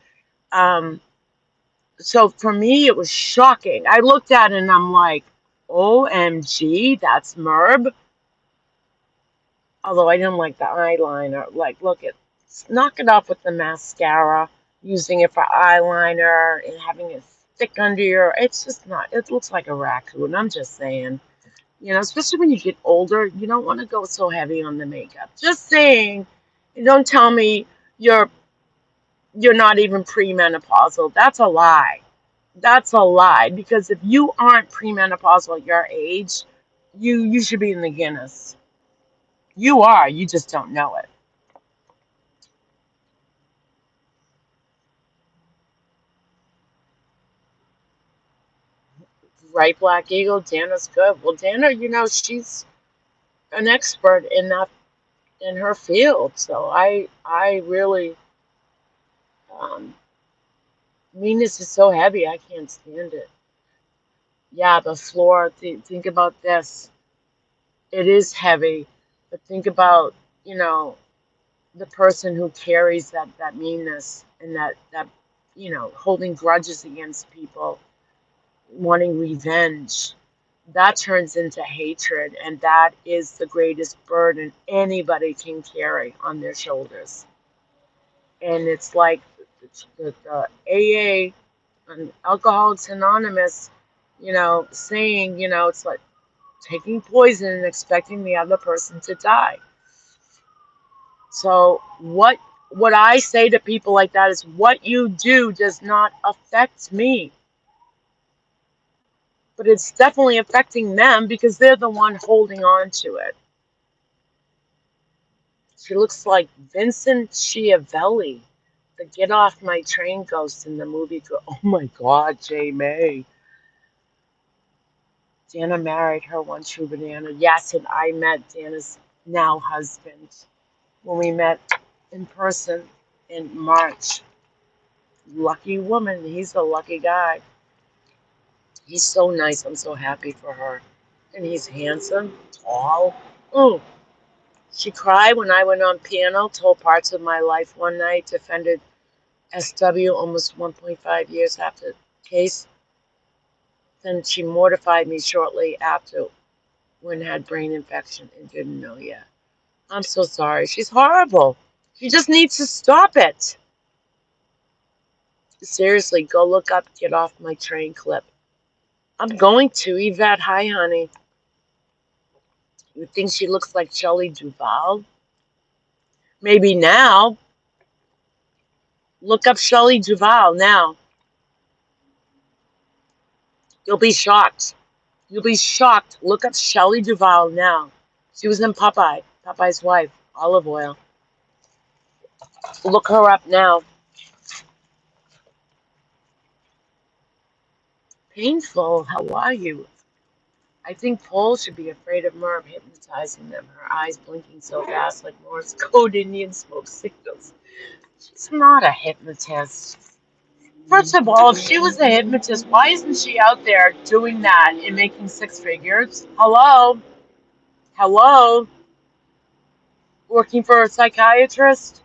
So for me, it was shocking. I looked at it and I'm like, OMG, that's Merb. Although I didn't like the eyeliner. Like, look at, knock it off with the mascara, using it for eyeliner and having it stick under your, it's just not, it looks like a raccoon. I'm just saying. You know, especially when you get older, you don't want to go so heavy on the makeup. Just saying. And don't tell me you're not even premenopausal. That's a lie. That's a lie, because if you aren't premenopausal at your age, you should be in the Guinness. You are, you just don't know it. Right, Black Eagle? Dana's good. Well, Dana, you know, she's an expert in that, in her field. So I really, um, meanness is so heavy, I can't stand it. Yeah, the floor. Think about this. It is heavy, but think about, you know, the person who carries that meanness and that, you know, holding grudges against people. wanting revenge. That turns into hatred, and that is the greatest burden anybody can carry on their shoulders. And it's like the AA and Alcoholics Anonymous, saying, it's like taking poison and expecting the other person to die. So what I say to people like that is, what you do does not affect me, but it's definitely affecting them because they're the one holding on to it. She looks like Vincent Schiavelli, the Get Off My Train ghost in the movie. Oh my God, J. May. Dana married her one true banana. Yes, and I met Dana's now husband when we met in person in March. Lucky woman. He's a lucky guy. He's so nice. I'm so happy for her. And he's handsome, tall. Oh, she cried when I went on piano, told parts of my life one night, defended SW almost 1.5 years after the case. Then she mortified me shortly after when had brain infection and didn't know yet. I'm so sorry. She's horrible. She just needs to stop it. Seriously, go look up Get Off My Train clip. I'm going to. Yvette, hi, honey. You think she looks like Shelley Duvall? Maybe now. Look up Shelley Duvall now. You'll be shocked. You'll be shocked. Look up Shelley Duvall now. She was in Popeye. Popeye's wife. Olive oil. Look her up now. Painful. How are you? I think Paul should be afraid of Merv hypnotizing them. Her eyes blinking so fast like Morse code Indian smoke signals. She's not a hypnotist. First of all, if she was a hypnotist, why isn't she out there doing that and making six figures? Hello? Hello? Working for a psychiatrist?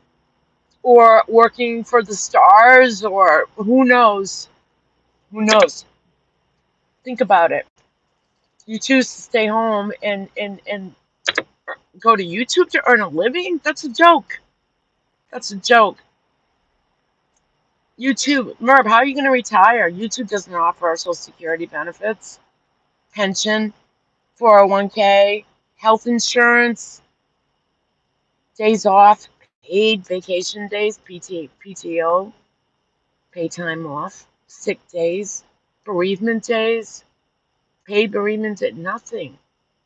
Or working for the stars? Or who knows? Who knows? Think about it. You choose to stay home and go to YouTube to earn a living? That's a joke. That's a joke. YouTube, Merb, how are you going to retire? YouTube doesn't offer Social Security benefits, pension, 401k, health insurance, days off, paid vacation days, PTO, pay time off, sick days, bereavement days, paid bereavement day, nothing.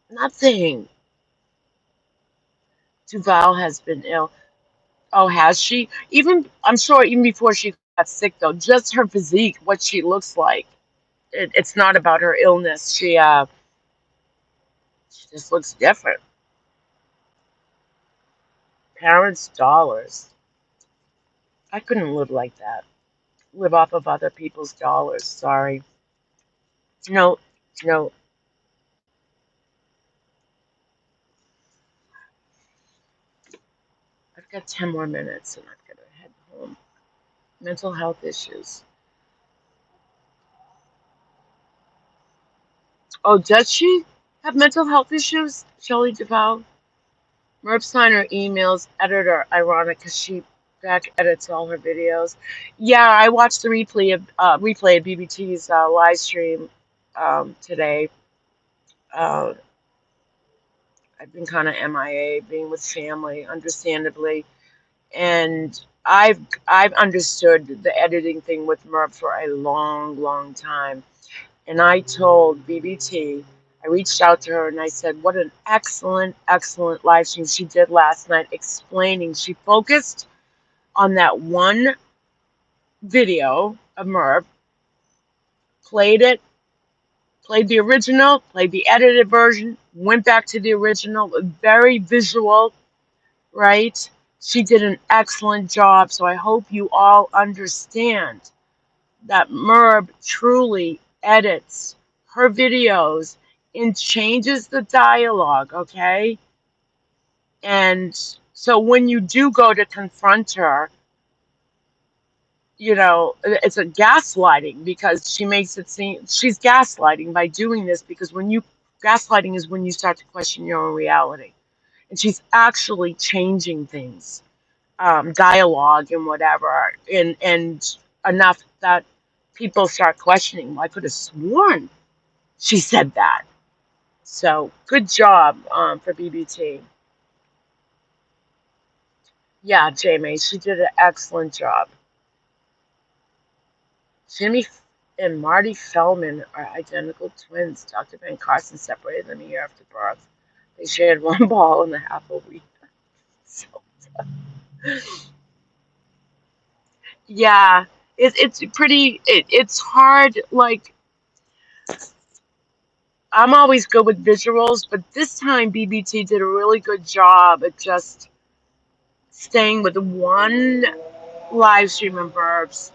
Nothing. Duval has been ill. Oh, has she? Even, I'm sure even before she got sick, though, just her physique, what she looks like. It's not about her illness. She just looks different. Parents' dollars. I couldn't live like that. Live off of other people's dollars. Sorry. No, no. I've got 10 more minutes and I've got to head home. Mental health issues. Oh, does she have mental health issues? Shelley Duvall? Merv signed her emails, editor, ironic because she back edits all her videos. Yeah, I watched the replay of BBT's live stream today. Uh, I've been kind of MIA, being with family, understandably, and I've understood the editing thing with Merv for a long, long time. And I told BBT, I reached out to her and I said, what an excellent, excellent live stream she did last night, explaining. She focused on that one video of Merv, played it, played the original, played the edited version, went back to the original, very visual, right? She did an excellent job. So I hope you all understand that Merv truly edits her videos and changes the dialogue, okay? And so when you do go to confront her, you know, it's a gaslighting because she makes it seem she's gaslighting by doing this because when you gaslighting is when you start to question your own reality. And she's actually changing things, dialogue and whatever, and enough that people start questioning. Well, I could have sworn she said that. So good job for BBT. Yeah, Jamie, she did an excellent job. Jimmy and Marty Feldman are identical twins. Dr. Ben Carson separated them a year after birth. They shared one ball and a half a week. So, yeah, it's pretty. It's hard. Like I'm always good with visuals, but this time BBT did a really good job at just staying with one live stream of verbs,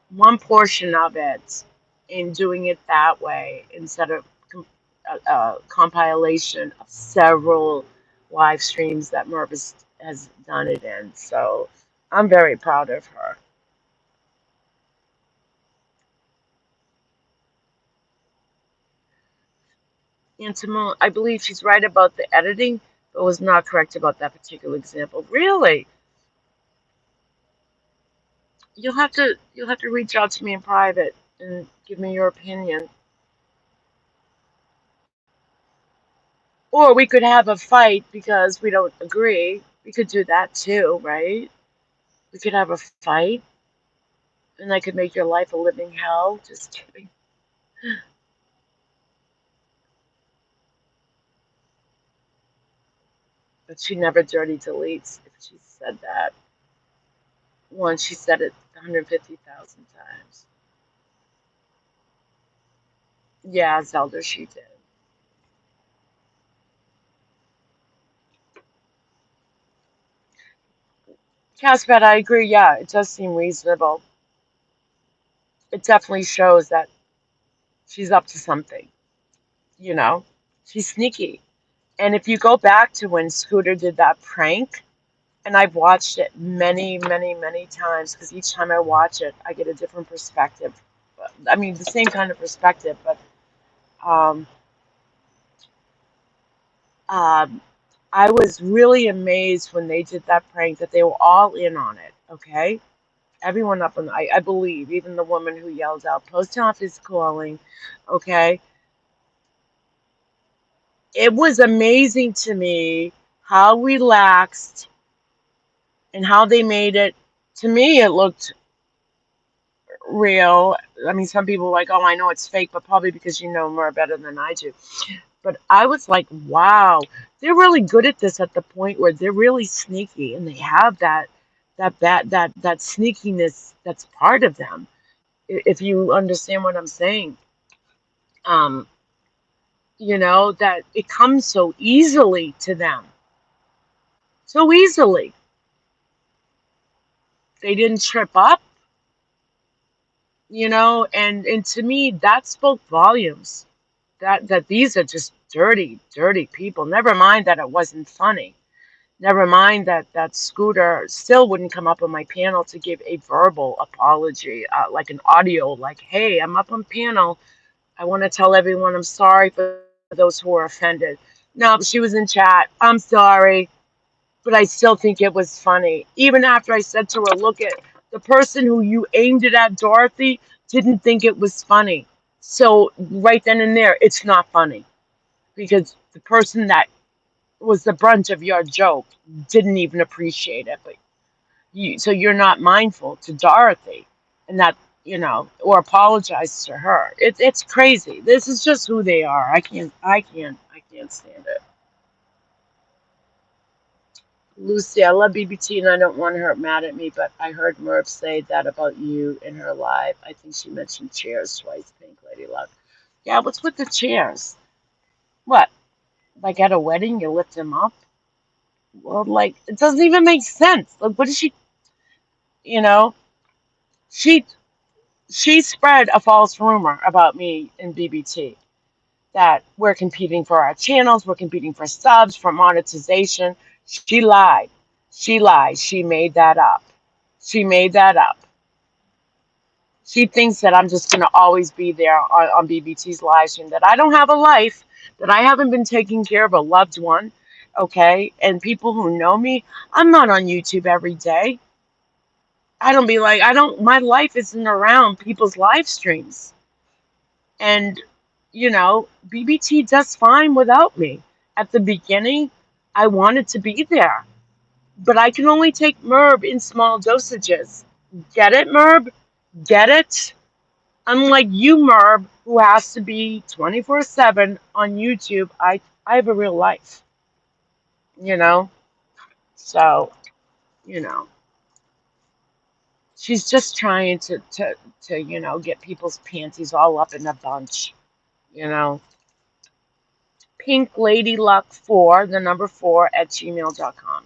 one portion of it, and doing it that way instead of a compilation of several live streams that Merv has done it in. So I'm very proud of her. And Simone, I believe she's right about the editing, but was not correct about that particular example. Really? You'll have to reach out to me in private and give me your opinion. Or we could have a fight because we don't agree. We could do that too, right? We could have a fight and I could make your life a living hell. Just kidding. But she never dirty deletes if she said that. Once she said it 150,000 times. Yeah, Zelda, she did. Caspat, I agree. Yeah, it does seem reasonable. It definitely shows that she's up to something, you know? She's sneaky. And if you go back to when Scooter did that prank, and I've watched it many, many, many times because each time I watch it, I get a different perspective. I mean, the same kind of perspective, but um, um, I was really amazed when they did that prank that they were all in on it, okay? Everyone up on, I believe, even the woman who yelled out, "Post office calling," okay? It was amazing to me how relaxed and how they made it. To me, it looked real. I mean, some people are like, oh, I know it's fake, but probably because you know more better than I do. But I was like, wow, they're really good at this at the point where they're really sneaky and they have that sneakiness that's part of them. If you understand what I'm saying, um, that it comes so easily to them, so easily. They didn't trip up, and to me that spoke volumes. That these are just dirty, dirty people. Never mind that it wasn't funny. Never mind that Scooter still wouldn't come up on my panel to give a verbal apology, like an audio, like, hey, I'm up on panel. I want to tell everyone I'm sorry for those who were offended. No, she was in chat. I'm sorry, but I still think it was funny. Even after I said to her, look at the person who you aimed it at, Dorothy, didn't think it was funny. So right then and there, it's not funny because the person that was the brunt of your joke didn't even appreciate it. But so you're not mindful to Dorothy, and that or apologize to her. It's crazy. This is just who they are. I can't stand it. Lucy, I love BBT and I don't want her mad at me, but I heard Merv say that about you in her live. I think she mentioned chairs twice, Pink Lady Luck. Yeah, what's with the chairs? What? Like at a wedding, you lift them up? Well, like, it doesn't even make sense. Like, what is she, you know? She she spread a false rumor about me in BBT that we're competing for our channels, we're competing for subs, for monetization. She lied. She lied. She made that up. She made that up. She thinks that I'm just going to always be there on BBT's live stream, that I don't have a life, that I haven't been taking care of a loved one, okay? And people who know me, I'm not on YouTube every day. My life isn't around people's live streams. And, BBT does fine without me. At the beginning, I wanted to be there, but I can only take MERB in small dosages. Get it, MERB? Get it? Unlike you, MERB, who has to be 24/7 on YouTube, I have a real life, you know? So, you know, she's just trying to get people's panties all up in a bunch, you know? Pink Lady Luck 4, the number 4 at gmail.com.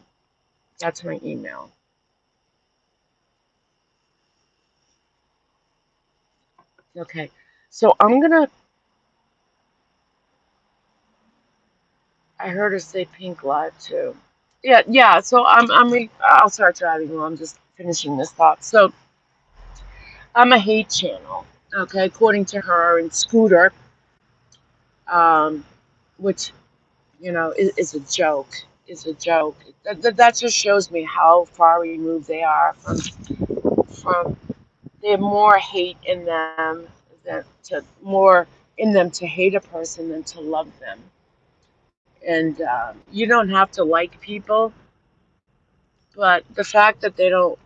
That's my email. Okay, so I heard her say Pink Live too. Yeah. So I'll start driving while I'm just finishing this thought. So I'm a hate channel, okay, according to her and Scooter, um, which is a joke. Is a joke. That just shows me how far removed they are from. They have more hate in them to hate a person than to love them. And you don't have to like people, but the fact that the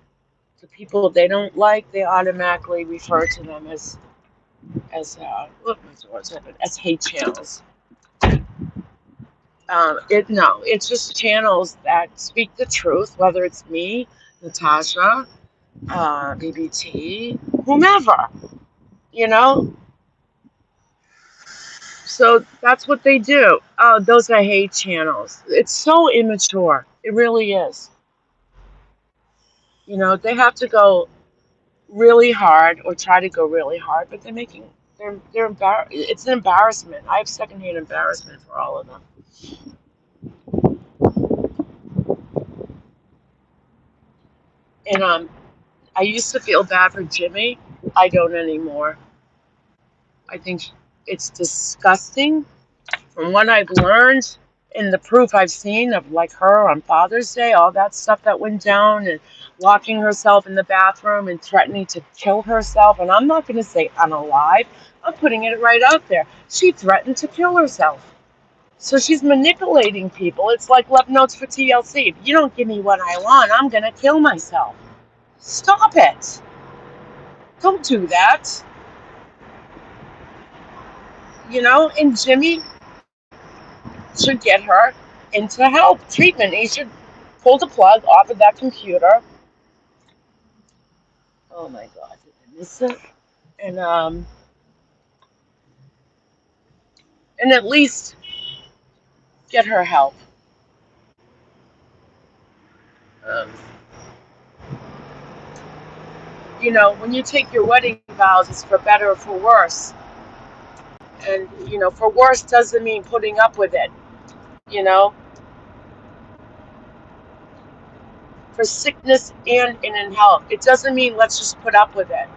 people they don't like, they automatically refer to them as hate channels. It's just channels that speak the truth, whether it's me, Natasha, BBT, whomever, you know. So that's what they do. Those are hate channels. It's so immature. It really is. They have to go really hard or try to go really hard, but it's an embarrassment. I have secondhand embarrassment for all of them. And I used to feel bad for Jimmy. I don't anymore. I think it's disgusting from what I've learned and the proof I've seen of like her on Father's Day, all that stuff that went down, and locking herself in the bathroom and threatening to kill herself. And I'm not going to say unalive. I'm putting it right out there. She threatened to kill herself. So she's manipulating people. It's like Love Notes for TLC. If you don't give me what I want, I'm going to kill myself. Stop it. Don't do that. And Jimmy should get her into help, treatment. He should pull the plug off of that computer. Oh my God, did I miss it? And at least get her help. Um, when you take your wedding vows, it's for better or for worse. And, for worse doesn't mean putting up with it, for sickness and in health. It doesn't mean let's just put up with it.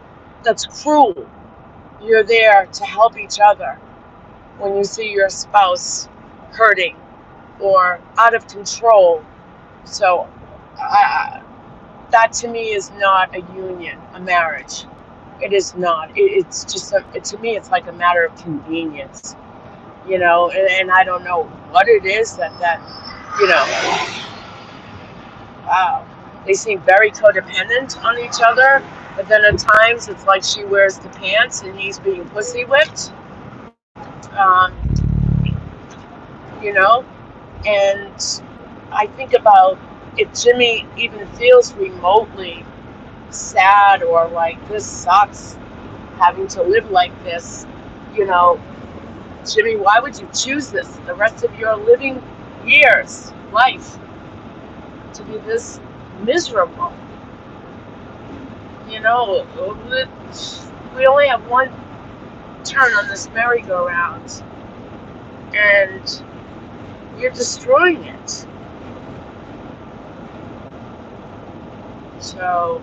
That's cruel. You're there to help each other when you see your spouse hurting or out of control. So that to me is not a union, a marriage. It is not. It's just, to me, it's like a matter of convenience, and I don't know what it is that, wow, they seem very codependent on each other, but then at times it's like she wears the pants and he's being pussy whipped, um, and I think about if Jimmy even feels remotely sad or like this sucks having to live like this, Jimmy, why would you choose this the rest of your living life, to be this miserable? We only have one turn on this merry-go-round, and you're destroying it. So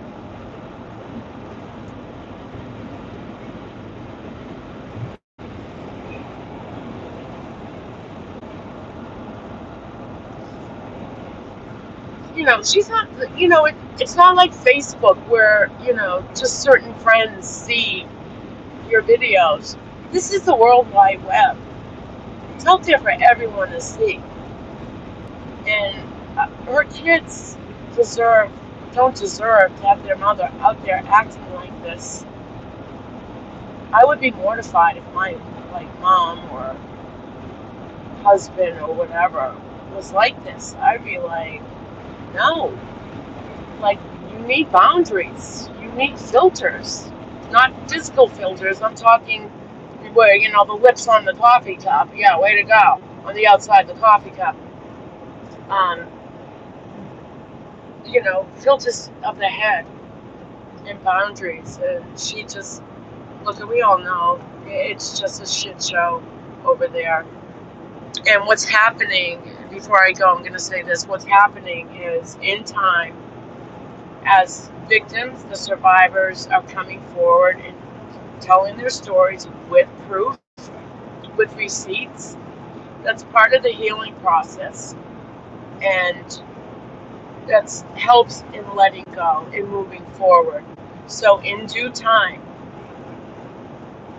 she's not, it's not like Facebook where, just certain friends see your videos. This is the World Wide Web. It's out there for everyone to see. And her kids don't deserve to have their mother out there acting like this. I would be mortified if my, mom or husband or whatever was like this. I'd be like, no. Like, you need boundaries. You need filters. Not physical filters. I'm talking where, the lips on the coffee cup. Yeah, way to go. On the outside the coffee cup. Filters of the head and boundaries. And she just, look, we all know it's just a shit show over there. And what's happening, before I go, I'm going to say this, what's happening is in time, as victims, the survivors are coming forward and telling their stories with proof, with receipts. That's part of the healing process. And that helps in letting go and moving forward. So in due time,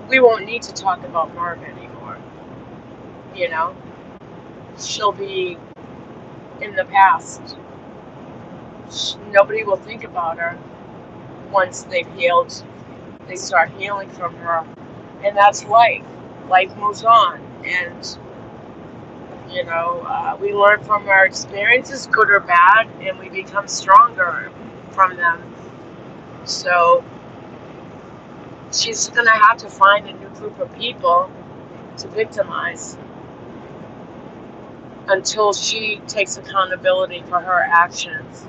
we won't need to talk about Merb anymore. She'll be in the past. Nobody will think about her once they've healed. They start healing from her. And that's life. Life moves on. And, we learn from our experiences, good or bad, and we become stronger from them. So she's going to have to find a new group of people to victimize until she takes accountability for her actions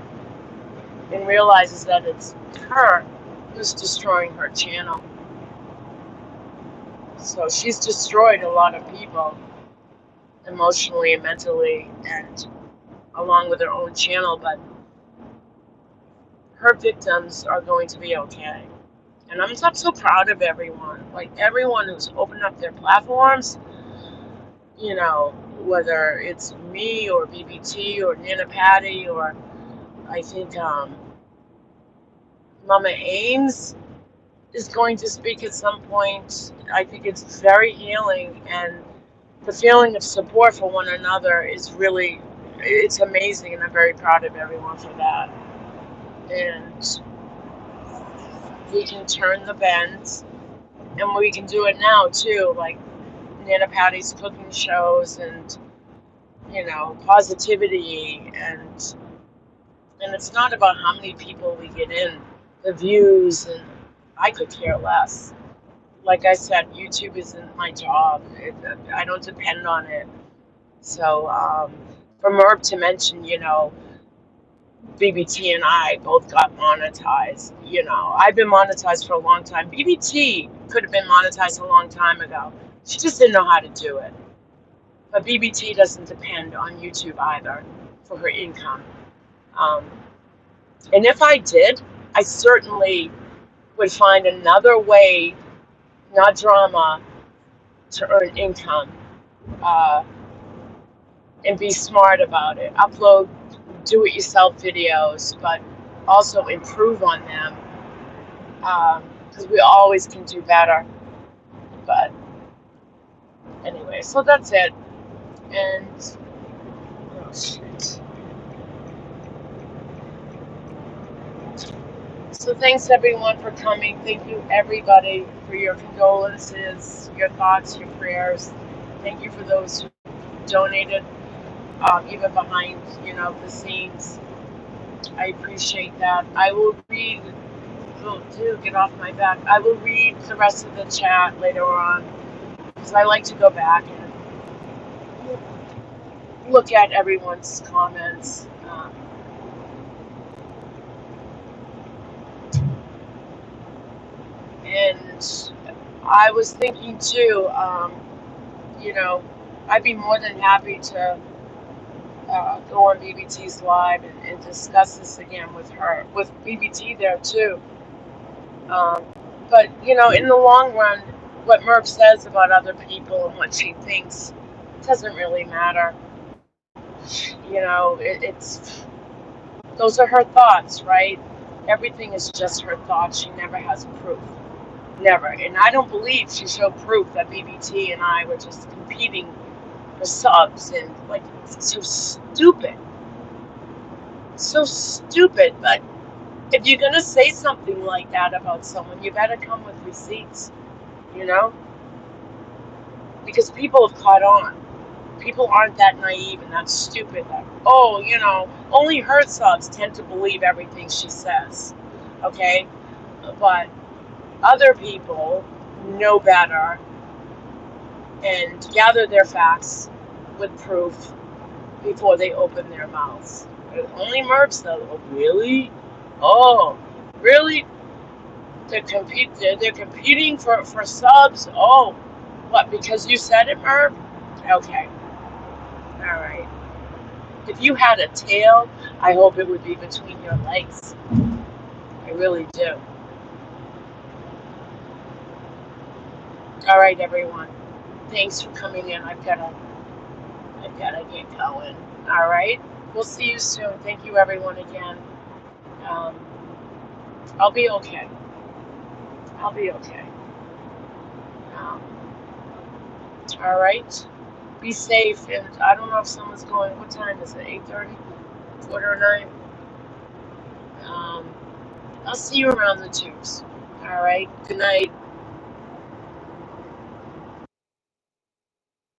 and realizes that it's her who's destroying her channel. So she's destroyed a lot of people emotionally and mentally, and along with her own channel, but her victims are going to be okay. And I'm so proud of everyone. Like, everyone who's opened up their platforms, whether it's me or BBT or Nana Patty or I think Mama Ames is going to speak at some point. I think it's very healing, and the feeling of support for one another is really, it's amazing, and I'm very proud of everyone for that. And we can turn the bends, and we can do it now too, like Nana Patty's cooking shows and, positivity, and it's not about how many people we get in, the views, and I could care less. Like I said, YouTube isn't my job. I don't depend on it. So for Merb to mention, BBT and I both got monetized. I've been monetized for a long time. BBT could have been monetized a long time ago. She just didn't know how to do it. But BBT doesn't depend on YouTube either for her income. And if I did, I certainly would find another way, not drama, to earn income, and be smart about it. Upload do-it-yourself videos, but also improve on them, because we always can do better. But anyway, so that's it. And oh shit. So thanks everyone for coming. Thank you everybody for your condolences, your thoughts, your prayers. Thank you for those who donated, even behind, the scenes. I appreciate that. I will read, get off my back. I will read the rest of the chat later on, because I like to go back and look at everyone's comments. And I was thinking too, I'd be more than happy to go on BBT's live and discuss this again with her, with BBT there too. But, in the long run, what Merb says about other people and what she thinks doesn't really matter. It's Those are her thoughts, right? Everything is just her thoughts. She never has proof. Never. And I don't believe she showed proof that BBT and I were just competing for subs, and like, it's so stupid. So stupid. But if you're going to say something like that about someone, you better come with receipts, you know? Because people have caught on. People aren't that naive and that stupid that, oh, only her subs tend to believe everything she says. Okay? But other people know better and gather their facts with proof before they open their mouths. Only MERBs though. Oh, really? Oh, really? They're competing for subs? Oh, what, because you said it, MERB? Okay. All right. If you had a tail, I hope it would be between your legs. I really do. All right, everyone. Thanks for coming in. I've gotta get going. All right. We'll see you soon. Thank you, everyone, again. Um, I'll be okay. I'll be okay. Um, all right. Be safe. And I don't know if someone's going. What time is it? 8:30? Quarter to 9? I'll see you around the tubes. All right. Good night.